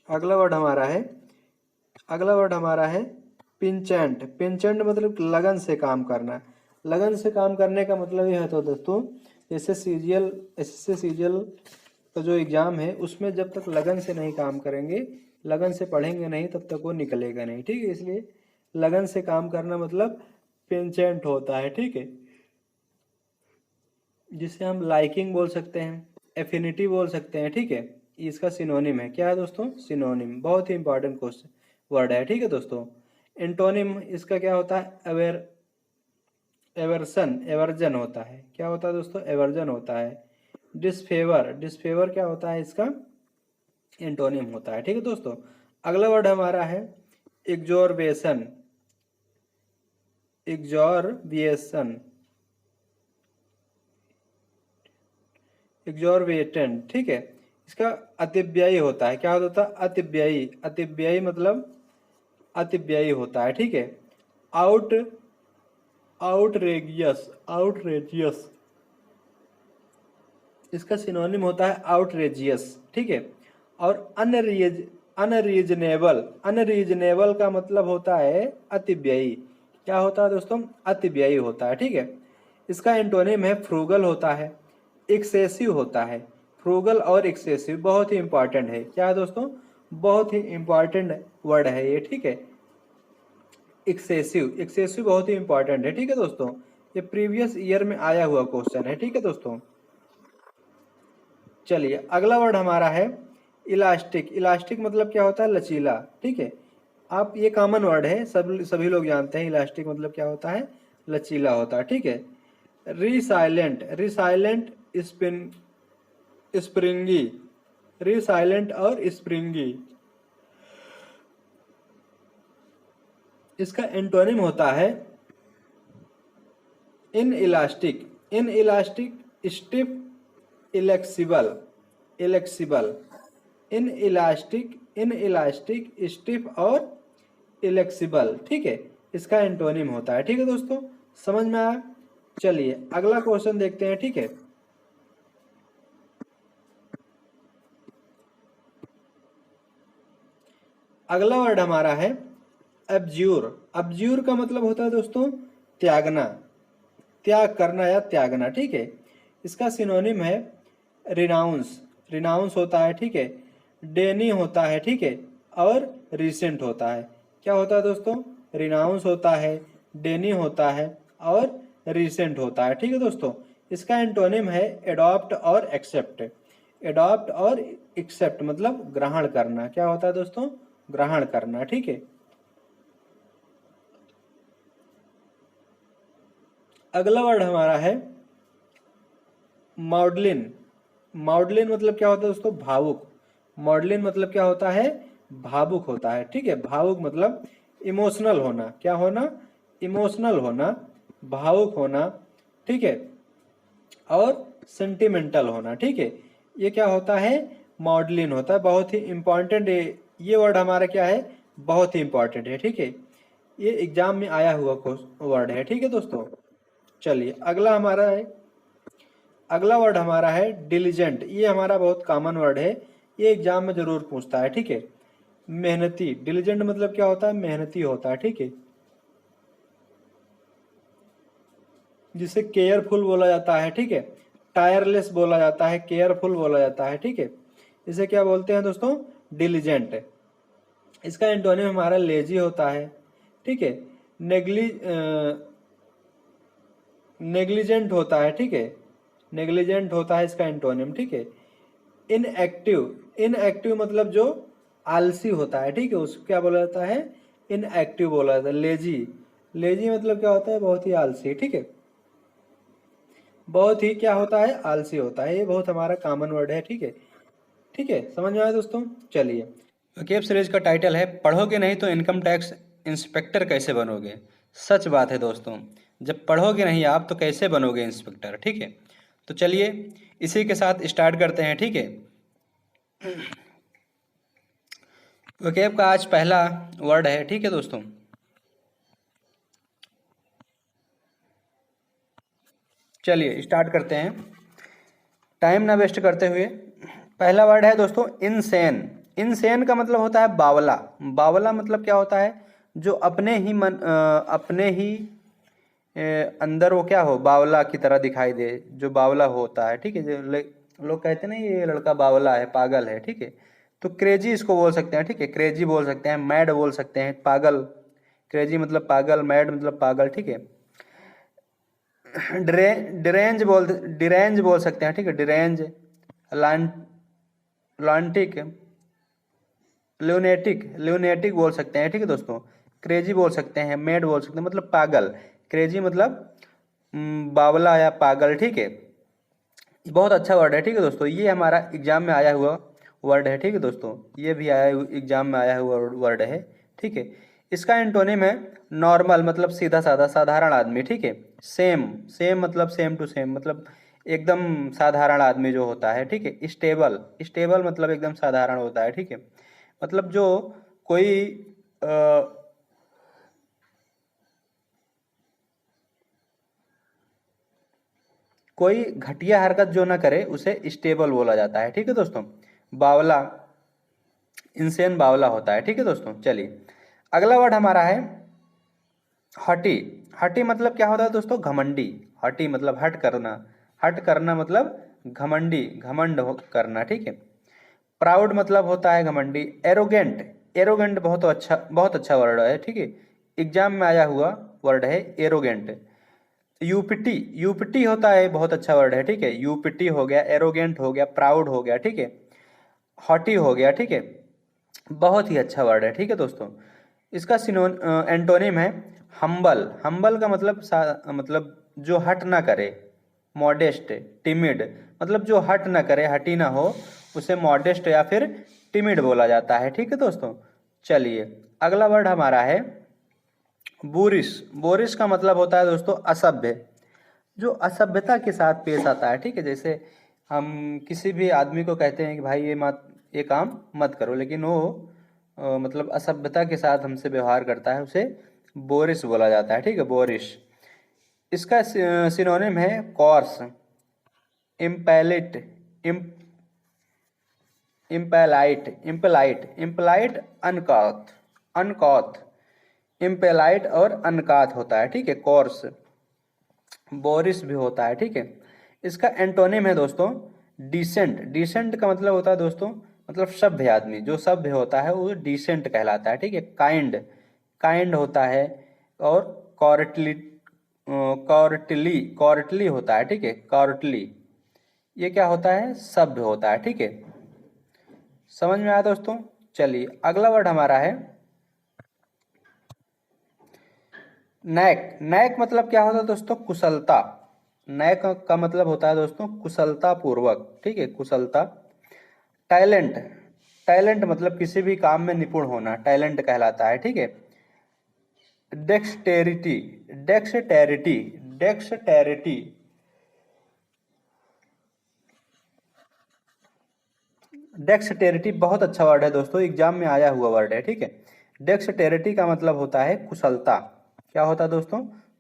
Speaker 1: अगला वर्ड हमारा है अगला वर्ड हमारा है पिंचेंट। पिंचेंट मतलब लगन से काम करना। लगन से काम करने का मतलब यह होता है दोस्तों, जैसे सीजीएल का जो एग्ज़ाम है उसमें जब तक लगन से नहीं काम करेंगे, लगन से पढ़ेंगे नहीं, तब तक वो निकलेगा नहीं। ठीक है, इसलिए लगन से काम करना मतलब पिंचेंट होता है। ठीक है, जिसे हम लाइकिंग बोल सकते हैं, एफिनिटी बोल सकते हैं। ठीक है, इसका सिनोनिम है। क्या है दोस्तों, सिनोनिम, बहुत ही इंपॉर्टेंट क्वेश्चन वर्ड है। ठीक है दोस्तों, एंटोनिम इसका क्या होता है, एवर्जन होता है। क्या होता है दोस्तों, एवर्जन होता है। डिसफेवर, डिसफेवर क्या होता है, इसका एंटोनिम होता है। ठीक है दोस्तों, अगला वर्ड हमारा है एग्जॉर्बेशन। एग्जॉर्बिएशन, एग्जॉर्बिएटेंट। ठीक है, इसका अतिव्ययी होता है। क्या होता है, अतिव्ययी। अतिव्ययी मतलब अतिव्ययी होता है, ठीक है। आउट आउटरेजियस आउटरेजियस इसका सिनोनिम होता है आउटरेजियस, ठीक है। और अनरीजनेबल अनरीजनेबल का मतलब होता है अतिव्ययी। क्या होता है दोस्तों? अतिव्ययी होता है, ठीक है। इसका एंटोनिम है फ्रूगल होता है, एक्सेसिव होता है। फ्रूगल और एक्सेसिव बहुत ही इंपॉर्टेंट है। क्या है दोस्तों? बहुत ही इंपॉर्टेंट वर्ड है ये, ठीक है। एक्सेसिव एक्सेसिव बहुत ही इंपॉर्टेंट है, ठीक है दोस्तों। ये प्रीवियस ईयर में आया हुआ क्वेश्चन है, ठीक है दोस्तों। चलिए अगला वर्ड हमारा है इलास्टिक। इलास्टिक मतलब क्या होता है? लचीला, ठीक है। आप ये कॉमन वर्ड है, सभी लोग जानते हैं इलास्टिक मतलब क्या होता है? लचीला होता है, ठीक है। रिसाइलेंट रिसाइलेंट स्प्रिंगी रिसाइलेंट और स्प्रिंगी इसका एंटोनिम होता है inelastic stiff inflexible inflexible inelastic stiff और इलेक्सिबल, ठीक है। इसका एंटोनिम होता है, ठीक है दोस्तों। समझ में आया? चलिए अगला क्वेश्चन देखते हैं, ठीक है। अगला वर्ड हमारा है अब्ज्यूर। अब्ज्यूर का मतलब होता है दोस्तों त्यागना, त्याग करना या त्यागना, ठीक है। इसका सिनोनिम है रिनाउंस रिनाउंस होता है, ठीक है। डेनी होता है, ठीक है। और रिसेंट होता है। क्या होता है दोस्तों? रिनाउंस होता है, डेनी होता है और रिसेंट होता है, ठीक है दोस्तों। इसका एंटोनिम है एडॉप्ट और एक्सेप्ट। एडॉप्ट और एक्सेप्ट मतलब ग्रहण करना। क्या होता है दोस्तों? ग्रहण करना, ठीक है। अगला वर्ड हमारा है मॉडलिन। मॉडलिन मतलब क्या होता है दोस्तों? भावुक। मॉडलिन मतलब क्या होता है? भावुक होता है, ठीक है। भावुक मतलब इमोशनल होना। क्या होना? इमोशनल होना, भावुक होना, ठीक है। और सेंटिमेंटल होना, ठीक है। ये क्या होता है? मॉडलिन होता है। बहुत ही इंपॉर्टेंट ये वर्ड हमारा क्या है? बहुत ही इंपॉर्टेंट है, ठीक है। ये एग्जाम में आया हुआ वर्ड है, ठीक है दोस्तों। चलिए अगला वर्ड हमारा है डिलीजेंट। ये हमारा बहुत कॉमन वर्ड है, ये एग्जाम में जरूर पूछता है, ठीक है। मेहनती। डिलीजेंट मतलब क्या होता है? मेहनती होता है, ठीक है। जिसे केयरफुल बोला जाता है, ठीक है। टायरलेस बोला जाता है, केयरफुल बोला जाता है, ठीक है। इसे क्या बोलते हैं दोस्तों? डिलीजेंट। इसका एंटोनिम हमारा लेजी होता है, ठीक है। नेग्ली नेग्लिजेंट होता है, ठीक है। नेग्लिजेंट होता है इसका एंटोनिम, ठीक है। इनएक्टिव मतलब जो आलसी होता है, ठीक है, उसको क्या बोला जाता है? इनएक्टिव बोला जाता है। लेजी लेजी मतलब क्या होता है? बहुत ही आलसी, ठीक है। बहुत ही क्या होता है? आलसी होता है। ये बहुत हमारा कॉमन वर्ड है, ठीक है। ठीक है, समझ में आया दोस्तों? चलिए केप सीरीज का टाइटल है पढ़ोगे नहीं तो इनकम टैक्स इंस्पेक्टर कैसे बनोगे। सच बात है दोस्तों, जब पढ़ोगे नहीं आप तो कैसे बनोगे इंस्पेक्टर, ठीक है। तो चलिए इसी के साथ स्टार्ट करते हैं, ठीक है। वोकैब का आज पहला वर्ड है, ठीक है दोस्तों। चलिए स्टार्ट करते हैं टाइम ना वेस्ट करते हुए। पहला वर्ड है दोस्तों इनसेन। इनसेन का मतलब होता है बावला। बावला मतलब क्या होता है? जो अपने ही अंदर वो क्या हो, बावला की तरह दिखाई दे, जो बावला होता है, ठीक है। जो लोग कहते हैं ना ये लड़का बावला है, पागल है, ठीक है। तो क्रेजी इसको बोल सकते हैं, ठीक है। क्रेजी बोल सकते हैं, मैड बोल सकते हैं, पागल। क्रेजी मतलब पागल, मैड मतलब पागल, ठीक है। डिरेंज बोल सकते हैं, ठीक है। डिरेंज, लॉन्टिक, ल्यूनेटिक बोल सकते हैं, ठीक है दोस्तों। क्रेजी बोल सकते हैं, मैड बोल सकते हैं, मतलब पागल। क्रेजी मतलब बावला या पागल, ठीक है। बहुत अच्छा वर्ड है, ठीक है दोस्तों। ये हमारा एग्जाम में आया हुआ वर्ड है, ठीक है दोस्तों। ये भी एग्जाम में आया हुआ वर्ड है, ठीक है। इसका एंटोनिम है नॉर्मल मतलब सीधा साधा, साधारण आदमी, ठीक है। सेम सेम मतलब सेम टू सेम मतलब एकदम साधारण आदमी जो होता है, ठीक है। स्टेबल स्टेबल मतलब एकदम साधारण होता है, ठीक है। मतलब जो कोई कोई घटिया हरकत जो ना करे उसे स्टेबल बोला जाता है। ठीक है दोस्तों। बावला, इंसेन बावला होता है। ठीक है दोस्तों। चलिए अगला वर्ड हमारा है हटी। हटी मतलब क्या होता है दोस्तों? घमंडी। हटी मतलब हट करना, हट करना मतलब घमंडी, घमंड करना। ठीक है। प्राउड मतलब होता है घमंडी। एरोगेंट, एरोगेंट बहुत अच्छा वर्ड है। ठीक है, एग्जाम में आया हुआ वर्ड है एरोगेंट। यूपिटी, यूपिटी होता है बहुत अच्छा वर्ड है। ठीक है, यूपिटी हो गया, एरोगेंट हो गया, प्राउड हो गया। ठीक है, हॉटी हो गया। ठीक है, बहुत ही अच्छा वर्ड है। ठीक है दोस्तों। इसका एंटोनिम है हम्बल। हम्बल का मतलब जो हट ना करे। मॉडेस्ट, टिमिड मतलब जो हट ना करे, हटी ना हो, उसे मॉडेस्ट या फिर टिमिड बोला जाता है। ठीक है दोस्तों। चलिए अगला वर्ड हमारा है बोरिस। बोरिस का मतलब होता है दोस्तों असभ्य, जो असभ्यता के साथ पेश आता है। ठीक है, जैसे हम किसी भी आदमी को कहते हैं कि भाई ये काम मत करो, लेकिन वो मतलब असभ्यता के साथ हमसे व्यवहार करता है, उसे बोरिस बोला जाता है। ठीक है, बोरिस। इसका सिनोनिम है कॉर्स, इम्पैलिट, इम्पेलाइट, इम्पेलाइट, इम्पेलाइट, अनकाथ, अनकॉथ, इम्पेलाइट और अनकाथ होता है। ठीक है, कॉर्स, बोरिस भी होता है। ठीक है। इसका एंटोनिम है दोस्तों डिसेंट। डिसेंट का मतलब होता है दोस्तों मतलब सभ्य आदमी, जो सभ्य होता है वो डिसेंट कहलाता है। ठीक है। काइंड, काइंड होता है। और कॉर्टली, कॉर्टली, कॉर्टली होता है। ठीक है, कॉर्टली, ये क्या होता है? सभ्य होता है। ठीक है, समझ में आया दोस्तों। चलिए अगला वर्ड हमारा है नैक। नैक मतलब क्या होता है दोस्तों? कुशलता। नैक का मतलब होता है दोस्तों कुशलता पूर्वक। ठीक है, कुशलता। टैलेंट, टैलेंट मतलब किसी भी काम में निपुण होना, टैलेंट कहलाता है। ठीक है। डेक्सटेरिटी, डेक्सटेरिटी, डेक्सटेरिटी, डेक्सटेरिटी बहुत अच्छा वर्ड है दोस्तों, एग्जाम में आया हुआ वर्ड है। ठीक है। डेक्सटेरिटी का मतलब होता है कुशलता। क्या होता है दोस्तों?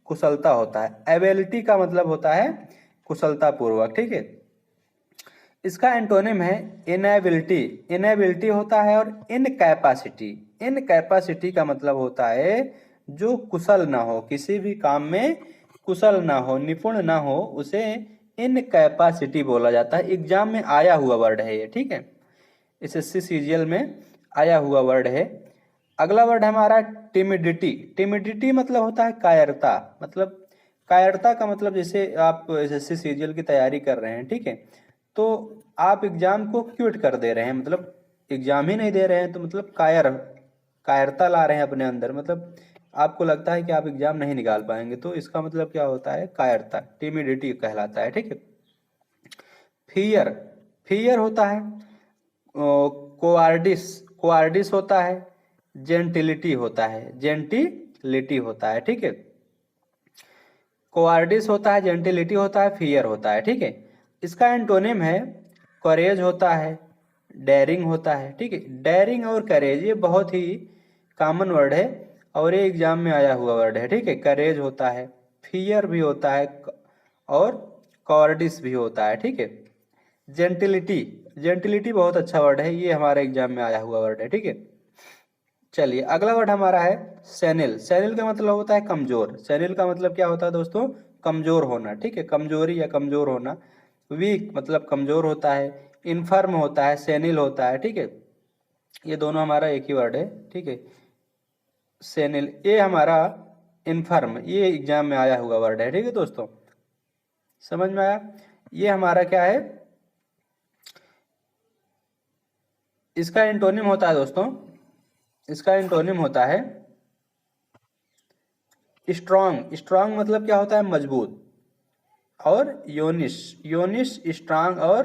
Speaker 1: कुशलता होता है। एबिलिटी का मतलब होता है कुशलता पूर्वक। ठीक है। इसका एंटोनिम है इनएबिलिटी। इनएबिलिटी होता है और इनकैपेसिटी। इनकैपेसिटी का मतलब होता है जो कुशल ना हो, किसी भी काम में कुशल ना हो, निपुण ना हो, उसे इनकैपेसिटी बोला जाता है। एग्जाम में आया हुआ वर्ड है ये। ठीक है, एसएससी सीजीएल में आया हुआ वर्ड है। अगला वर्ड हमारा टिमिडिटी। टिमिडिटी मतलब होता है कायरता। मतलब कायरता का मतलब जैसे आप एसएससी सीजीएल की तैयारी कर रहे हैं, ठीक है, तो आप एग्जाम को क्विट कर दे रहे हैं, मतलब एग्जाम ही नहीं दे रहे हैं, तो मतलब कायरता ला रहे हैं अपने अंदर, मतलब आपको लगता है कि आप एग्जाम नहीं निकाल पाएंगे, तो इसका मतलब क्या होता है? कायरता, टिमिडिटी कहलाता है। ठीक है। फियर, फियर होता है कोआर्डिस, कोआर्डिस होता है। जेंटिलिटी होता है, जेंटिलिटी होता है। ठीक है, कोआर्डिस होता है, जेंटिलिटी होता है, फियर होता है। ठीक है। इसका एंटोनिम है करेज होता है, डेयरिंग होता है। ठीक है, डेयरिंग और करेज ये बहुत ही कॉमन वर्ड है और ये एग्जाम में आया हुआ वर्ड है। ठीक है, करेज होता है, फियर भी होता है और कॉर्डिस भी होता है। ठीक है। जेंटिलिटी, जेंटिलिटी बहुत अच्छा वर्ड है, ये हमारे एग्जाम में आया हुआ वर्ड है। ठीक है। चलिए अगला वर्ड हमारा है सेनिल। सेनिल का मतलब होता है कमजोर। सेनिल का मतलब क्या होता है दोस्तों? कमजोर होना। ठीक है, कमजोरी या कमजोर होना। वीक मतलब कमजोर होता है। इनफर्म होता है, सेनिल होता है। ठीक है, ये दोनों हमारा एक ही वर्ड है। ठीक है, सेनिल, ये हमारा इनफर्म, ये एग्जाम में आया हुआ वर्ड है। ठीक है दोस्तों, समझ में आया? ये हमारा क्या है? इसका एंटोनिम होता है दोस्तों, इसका एंटोनिम होता है स्ट्रांग। स्ट्रांग मतलब क्या होता है? मजबूत। और योनिश, योनिश स्ट्रांग और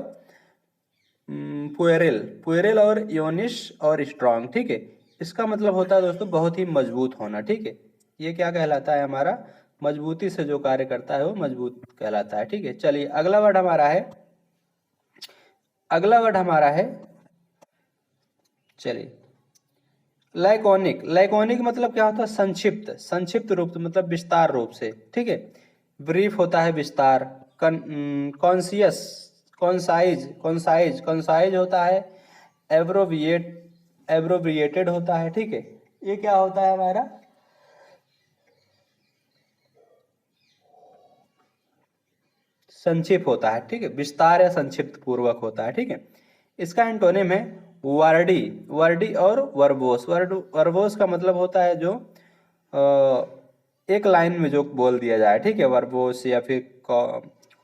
Speaker 1: पुएरेल, पुएरेल और योनिश और स्ट्रांग। ठीक है, इसका मतलब होता है दोस्तों बहुत ही मजबूत होना। ठीक है, ये क्या कहलाता है? हमारा मजबूती से जो कार्य करता है वो मजबूत कहलाता है। ठीक है। चलिए अगला वर्ड हमारा है, अगला वर्ड हमारा है, चलिए लैकोनिक। लैकोनिक मतलब क्या होता है? संक्षिप्त, संक्षिप्त रूप मतलब विस्तार रूप से। ठीक है, ब्रीफ होता है विस्तार, कॉन्सियस, कॉन्साइज होता है, एब्रोविएटेड होता है, ठीक है। ये क्या होता है हमारा, संक्षिप्त होता है, ठीक है, विस्तार या संक्षिप्त पूर्वक होता है, ठीक है। इसका एंटोनिम है वर्डी, वर्डी और वर्बोस। वर्बोस का मतलब होता है जो एक लाइन में जो बोल दिया जाए, ठीक है, वर्बोस या फिर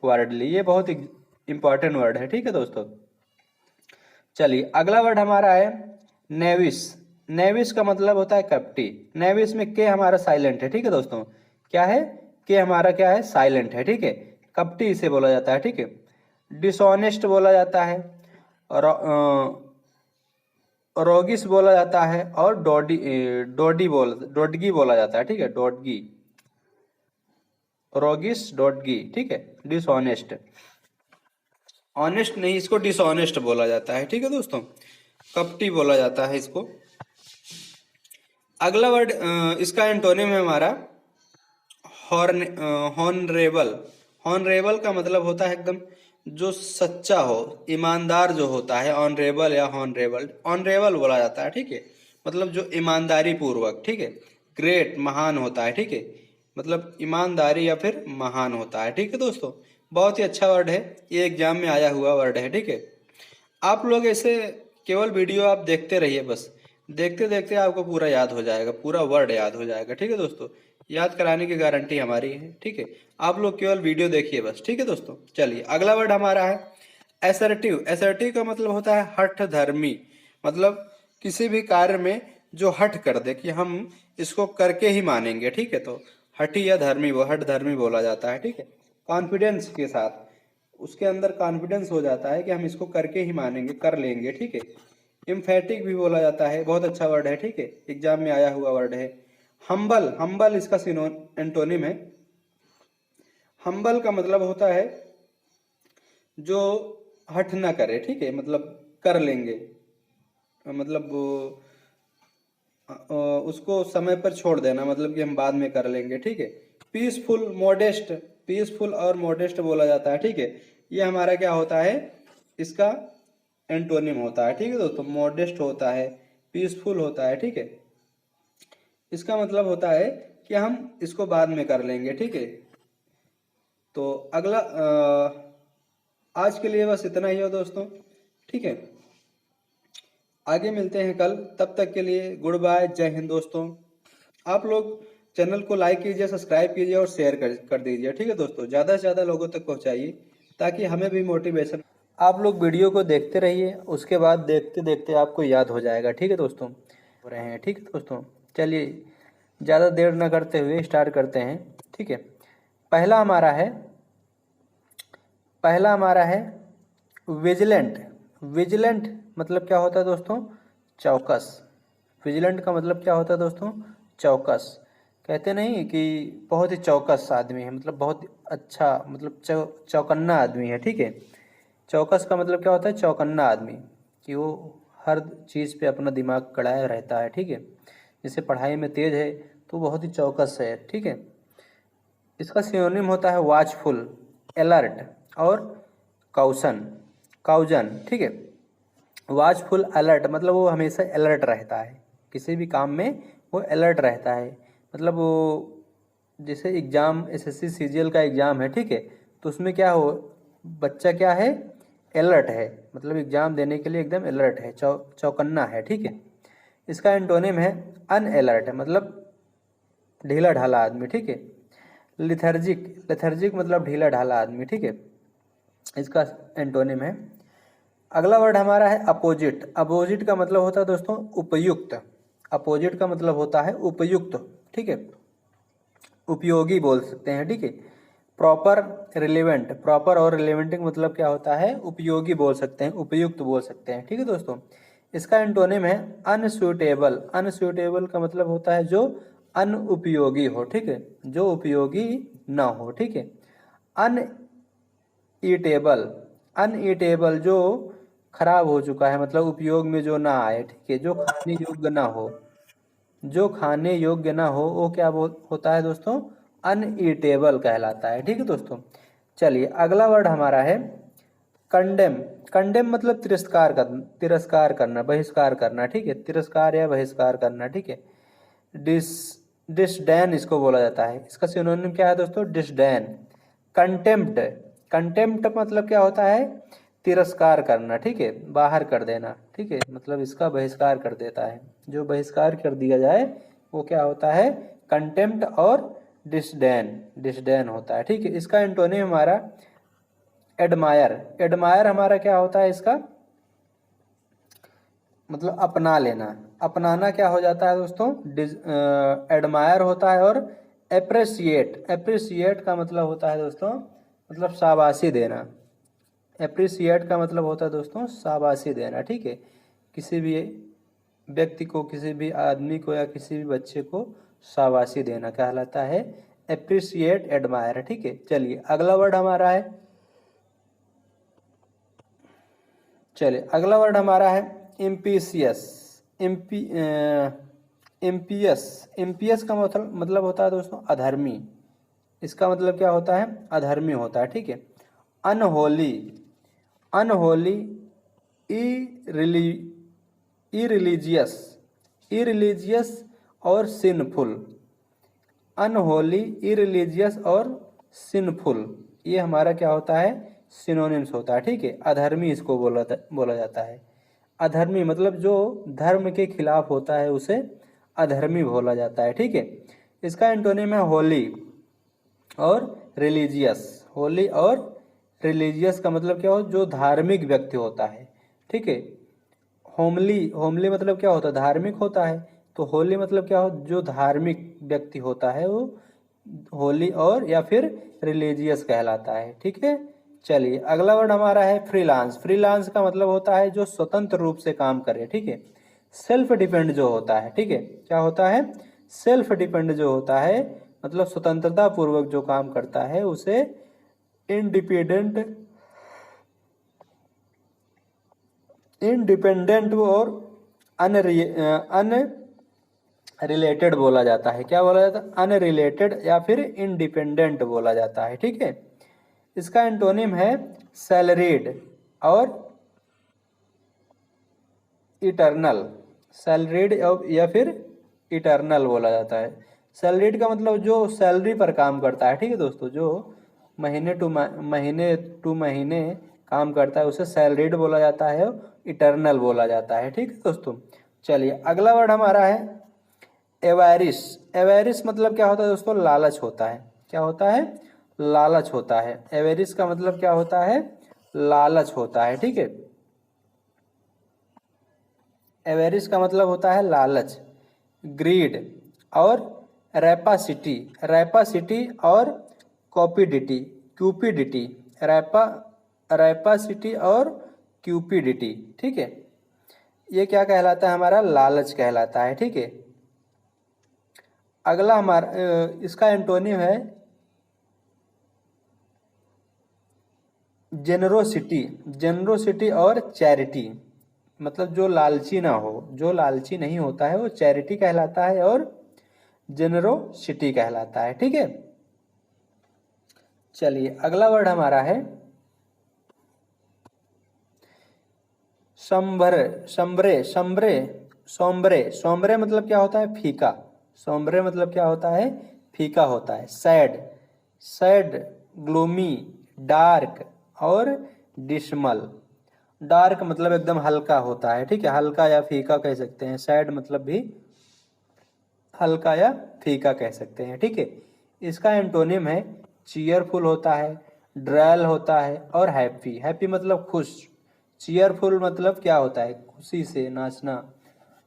Speaker 1: वर्डली। ये बहुत इंपॉर्टेंट वर्ड है, ठीक है दोस्तों। चलिए अगला वर्ड हमारा है नेविस। नेविस का मतलब होता है कपटी। नेविस में के हमारा साइलेंट है, ठीक है दोस्तों। क्या है, के हमारा क्या है, साइलेंट है, ठीक है। कपटी इसे बोला जाता है, ठीक है। डिसऑनेस्ट बोला जाता है, और रोगिस बोला जाता है, और डोडगी बोला जाता है, ठीक है, डोडगी, रोगिस, डोडगी, ठीक है। डिसऑनेस्ट, ऑनेस्ट नहीं, इसको डिसऑनेस्ट बोला जाता है, ठीक है दोस्तों। कपटी बोला जाता है इसको। अगला वर्ड इसका एंटोनिम है हमारा हॉनरेबल। हॉनरेबल का मतलब होता है एकदम जो सच्चा हो, ईमानदार जो होता है, ऑनरेबल या हॉनरेबल, ऑनरेबल बोला जाता है, ठीक है। मतलब जो ईमानदारी पूर्वक, ठीक है। ग्रेट, महान होता है, ठीक है। मतलब ईमानदारी या फिर महान होता है, ठीक है दोस्तों। बहुत ही अच्छा वर्ड है, ये एग्जाम में आया हुआ वर्ड है, ठीक है। आप लोग ऐसे केवल वीडियो आप देखते रहिए, बस देखते देखते आपको पूरा याद हो जाएगा, पूरा वर्ड याद हो जाएगा, ठीक है दोस्तों। याद कराने की गारंटी हमारी है, ठीक है। आप लोग केवल वीडियो देखिए बस, ठीक है दोस्तों। चलिए अगला वर्ड हमारा है एसर्टिव। एसर्टिव का मतलब होता है हठ धर्मी। मतलब किसी भी कार्य में जो हठ कर दे कि हम इसको करके ही मानेंगे, ठीक है। तो हठी या धर्मी, वो हठ धर्मी बोला जाता है, ठीक है। कॉन्फिडेंस के साथ, उसके अंदर कॉन्फिडेंस हो जाता है कि हम इसको करके ही मानेंगे, कर लेंगे, ठीक है। इम्फेटिक भी बोला जाता है, बहुत अच्छा वर्ड है, ठीक है, एग्जाम में आया हुआ वर्ड है। हम्बल, हम्बल इसका एंटोनिम है। हम्बल का मतलब होता है जो हठ ना करे, ठीक है, मतलब कर लेंगे, मतलब उसको समय पर छोड़ देना, मतलब कि हम बाद में कर लेंगे, ठीक है। पीसफुल, मॉडेस्ट, पीसफुल और मॉडेस्ट बोला जाता है, ठीक है। ये हमारा क्या होता है, इसका एंटोनिम होता है, ठीक है दोस्तों। मॉडेस्ट होता है, पीसफुल होता है, ठीक है। इसका मतलब होता है कि हम इसको बाद में कर लेंगे, ठीक है। तो अगला आज के लिए बस इतना ही हो दोस्तों, ठीक है। आगे मिलते हैं कल, तब तक के लिए गुड बाय, जय हिंद दोस्तों। आप लोग चैनल को लाइक कीजिए, सब्सक्राइब कीजिए और शेयर कर दीजिए, ठीक है दोस्तों। ज़्यादा से ज़्यादा लोगों तक पहुंचाइए ताकि हमें भी मोटिवेशन। आप लोग वीडियो को देखते रहिए, उसके बाद देखते देखते आपको याद हो जाएगा, ठीक है दोस्तों। हो रहे हैं, ठीक है दोस्तों। चलिए ज़्यादा देर न करते हुए स्टार्ट करते हैं, ठीक है। पहला हमारा है, पहला हमारा है विजिलेंट। विजिलेंट मतलब क्या होता है दोस्तों, चौकस। विजिलेंट का मतलब क्या होता है दोस्तों, चौकस। कहते नहीं कि बहुत ही चौकस आदमी है, मतलब बहुत अच्छा, मतलब चौकन्ना आदमी है, ठीक है। चौकस का मतलब क्या होता है, चौकन्ना आदमी, कि वो हर चीज़ पे अपना दिमाग कड़ाए रहता है, ठीक है। जैसे पढ़ाई में तेज है तो बहुत ही चौकस है, ठीक है। इसका सिनोनिम होता है वॉचफुल, अलर्ट और काउसन, काउजन, ठीक है। वॉचफुल, अलर्ट मतलब वो हमेशा अलर्ट रहता है, किसी भी काम में वो अलर्ट रहता है। मतलब वो जैसे एग्ज़ाम एसएससी सीजीएल का एग्ज़ाम है, ठीक है, तो उसमें क्या हो, बच्चा क्या है, अलर्ट है, मतलब एग्ज़ाम देने के लिए एकदम अलर्ट है, चौकन्ना है, ठीक है। इसका एंटोनिम है अनअलर्ट, मतलब ढीला ढाला आदमी, ठीक है। लिथर्जिक, लिथर्जिक मतलब ढीला ढाला आदमी, ठीक है। इसका एंटोनिम है। अगला वर्ड हमारा है अपोजिट। अपोजिट का मतलब होता है दोस्तों उपयुक्त। अपोजिट का मतलब होता है उपयुक्त, ठीक है, उपयोगी बोल सकते हैं, ठीक है। प्रॉपर, रिलेवेंट, प्रॉपर और रिलेवेंट का मतलब क्या होता है, उपयोगी बोल सकते हैं, उपयुक्त बोल सकते हैं, ठीक है दोस्तों। इसका एंटोनिम है अनसूटेबल। अनसूटेबल का मतलब होता है जो अनुपयोगी हो, ठीक है, जो उपयोगी ना हो, ठीक है। अनईटेबल, अनईटेबल जो खराब हो चुका है, मतलब उपयोग में जो ना आए, ठीक है, जो खाने योग्य ना हो, जो खाने योग्य ना हो वो क्या होता है दोस्तों, अनईटेबल कहलाता है, ठीक है दोस्तों। चलिए अगला वर्ड हमारा है कंडेम। कंडेम मतलब तिरस्कार करना, बहिष्कार करना, ठीक है, तिरस्कार या बहिष्कार करना, ठीक है। डिस डिसडैन इसको बोला जाता है। इसका सिनोनिम क्या है दोस्तों? डिसडैन। कंटेम्प्ट, कंटेम्प्ट मतलब क्या होता है? तिरस्कार करना, ठीक है, बाहर कर देना, ठीक है, मतलब इसका बहिष्कार कर देता है। जो बहिष्कार कर दिया जाए वो क्या होता है? कंटेम्प्ट और डिसडैन, डिसडैन होता है, ठीक है। इसका एंटोनिम हमारा एडमायर। एडमायर हमारा क्या होता है? इसका मतलब अपना लेना, अपनाना क्या हो जाता है दोस्तों? एडमायर होता है। और एप्रिसिएट, एप्रिसिएट का मतलब होता है दोस्तों मतलब शाबाशी देना। एप्रिसिएट का मतलब होता है दोस्तों शाबाशी देना, ठीक है। किसी भी व्यक्ति को, किसी भी आदमी को या किसी भी बच्चे को शाबाशी देना कहलाता है एप्रिसिएट, एडमायर, ठीक है। चलिए अगला वर्ड हमारा है, चलिए अगला वर्ड हमारा है इम्पीसियस। इम्पियस, इम्पियस का मतलब होता है दोस्तों अधर्मी। इसका मतलब क्या होता है? अधर्मी होता है, ठीक है। अनहोली, अनहोली, इरिलीजियस, इरिलीजियस और सिनफुल। अनहोली, इरिलीजियस और सिनफुल, ये हमारा क्या होता है? सिनोनिम्स होता है, ठीक है। अधर्मी इसको बोला जाता है। अधर्मी मतलब जो धर्म के खिलाफ होता है उसे अधर्मी बोला जाता है, ठीक है। इसका एंटोनिम है होली और रिलीजियस। होली और रिलीजियस का मतलब क्या हो? जो धार्मिक व्यक्ति होता है, ठीक है। होमली, होमली मतलब क्या होता है? धार्मिक होता है। तो होली मतलब क्या हो? जो धार्मिक व्यक्ति होता है वो होली और या फिर रिलीजियस कहलाता है, ठीक है। चलिए अगला वर्ड हमारा है फ्रीलांस। फ्रीलांस का मतलब होता है जो स्वतंत्र रूप से काम करे, ठीक है। सेल्फ डिपेंड जो होता है, ठीक है। क्या होता है? सेल्फ डिपेंड जो होता है मतलब स्वतंत्रता पूर्वक जो काम करता है उसे इंडिपेंडेंट, इंडिपेंडेंट और अनरिलेटेड बोला जाता है। क्या बोला जाता है? अनरिलेटेड या फिर इंडिपेंडेंट बोला जाता है, ठीक है। इसका एंटोनिम है सैलरीड और इटर्नल। सैलरीड या फिर इटर्नल बोला जाता है। सैलरीड का मतलब जो सैलरी पर काम करता है, ठीक है दोस्तों, जो महीने टू महीने काम करता है उसे सैलरीड बोला जाता है, इटर्नल बोला जाता है, ठीक है दोस्तों। चलिए अगला वर्ड हमारा है एवैरिस। एवैरिस मतलब क्या होता है दोस्तों? लालच होता है। क्या होता है? लालच होता है। एवैरिस का मतलब क्या होता है? लालच होता है, ठीक है। एवैरिस का मतलब होता है लालच। ग्रीड और रैपासिटी, रैपासिटी और कॉपिडिटी, क्यूपिडिटी, रैपा रैपासिटी और क्यूपिडिटी, ठीक है। ये क्या कहलाता है? हमारा लालच कहलाता है, ठीक है। अगला हमारा इसका एंटोनिम है जेनरोसिटी। जेनरोसिटी और चैरिटी, मतलब जो लालची ना हो, जो लालची नहीं होता है वो चैरिटी कहलाता है और जेनरोसिटी कहलाता है, ठीक है। चलिए अगला वर्ड हमारा है संभर, संभरे, संभरे, सोम्ब्रे। सोम्ब्रे मतलब क्या होता है? फीका। सोम्ब्रे मतलब क्या होता है? फीका होता है। सैड, सैड, ग्लूमी, डार्क और डिस्मल। डार्क मतलब एकदम हल्का होता है, ठीक है, हल्का या फीका कह सकते हैं। सैड मतलब भी हल्का या फीका कह सकते हैं, ठीक है। इसका एंटोनिम है चीयरफुल होता है, ड्रेल होता है और हैप्पी। हैप्पी मतलब खुश। चीयरफुल मतलब क्या होता है? खुशी से नाचना,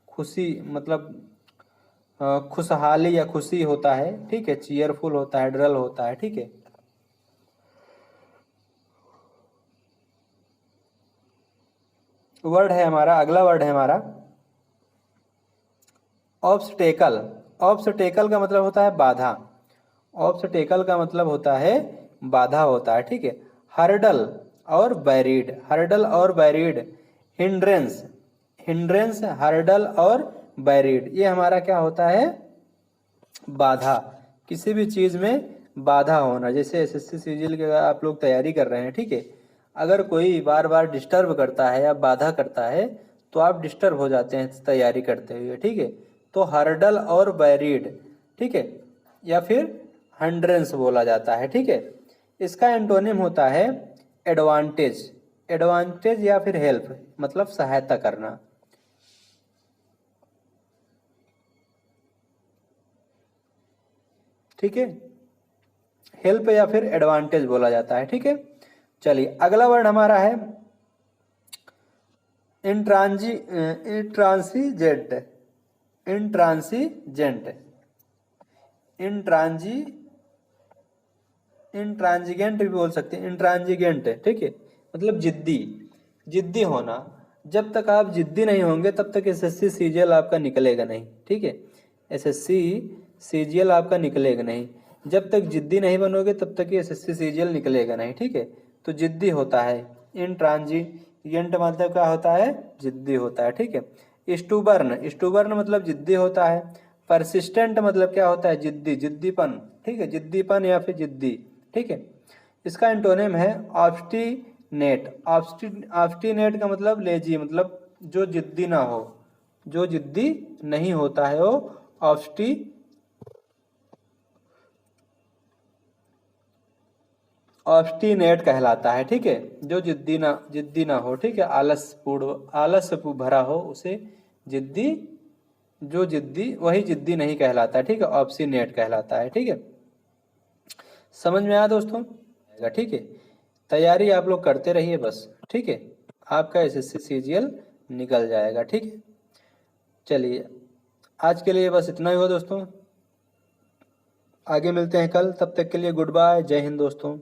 Speaker 1: खुशी मतलब खुशहाली या खुशी होता है, ठीक है। चीयरफुल होता है, ड्रेल होता है, ठीक है। वर्ड है हमारा, अगला वर्ड है हमारा ऑब्स्टेकल। ऑब्स्टेकल का मतलब होता है बाधा। ऑब्स्टेकल का मतलब होता है बाधा होता है, ठीक है। हर्डल और बैरिड, हर्डल और बैरिड। हिंड्रेंस, हिंड्रेंस, हर्डल और बैरिड, ये हमारा क्या होता है? बाधा। किसी भी चीज में बाधा होना, जैसे एसएससी सीजीएल की आप लोग तैयारी कर रहे हैं, ठीक है, अगर कोई बार बार डिस्टर्ब करता है या बाधा करता है तो आप डिस्टर्ब हो जाते हैं तैयारी करते हुए, ठीक है। तो हर्डल और बैरिड, ठीक है, या फिर हंड्रेंस बोला जाता है, ठीक है। इसका एंटोनिम होता है एडवांटेज, एडवांटेज या फिर हेल्प, मतलब सहायता करना, ठीक है। हेल्प या फिर एडवांटेज बोला जाता है, ठीक है। चलिए अगला वर्ड हमारा है इंट्रांसीजेंट, इंट्रांसीजेंट, इंट्रांजी इंट्रांजिगेंट भी बोल सकते हैं, इंट्रांजिगेंट, ठीक है, मतलब जिद्दी, जिद्दी होना। जब तक आप जिद्दी नहीं होंगे तब तक एसएससी सीजीएल आपका निकलेगा नहीं, ठीक है। एसएससी सीजीएल आपका निकलेगा नहीं, जब तक जिद्दी नहीं बनोगे तब तक ये एसएससी सीजीएल निकलेगा नहीं, ठीक है। तो जिद्दी होता है, इंट्रांजिगेंट मतलब क्या होता है, जिद्दी होता है, ठीक है। स्टूबर्न, स्टूबर्न मतलब जिद्दी होता है। परसिस्टेंट मतलब क्या होता है, जिद्दी, जिद्दीपन, ठीक है, जिद्दीपन या फिर जिद्दी, ठीक है। इसका एंटोनिम है ऑब्स्टिनेट, ऑब्स्टिनेट का मतलब लेजी, मतलब जो जिद्दी ना हो, जो जिद्दी नहीं होता है वो ऑब्स्टिनेट कहलाता है, ठीक है। जो जिद्दी ना हो, ठीक है, आलस भरा हो उसे जिद्दी, जो जिद्दी वही जिद्दी नहीं कहलाता है, ठीक है, ऑब्स्टिनेट कहलाता है, ठीक है। समझ में आया दोस्तों, ठीक है। तैयारी आप लोग करते रहिए बस, ठीक है, आपका एसएससी सीजीएल निकल जाएगा, ठीक है। चलिए आज के लिए बस इतना ही हो दोस्तों, आगे मिलते हैं कल, तब तक के लिए गुड बाय, जय हिंद दोस्तों।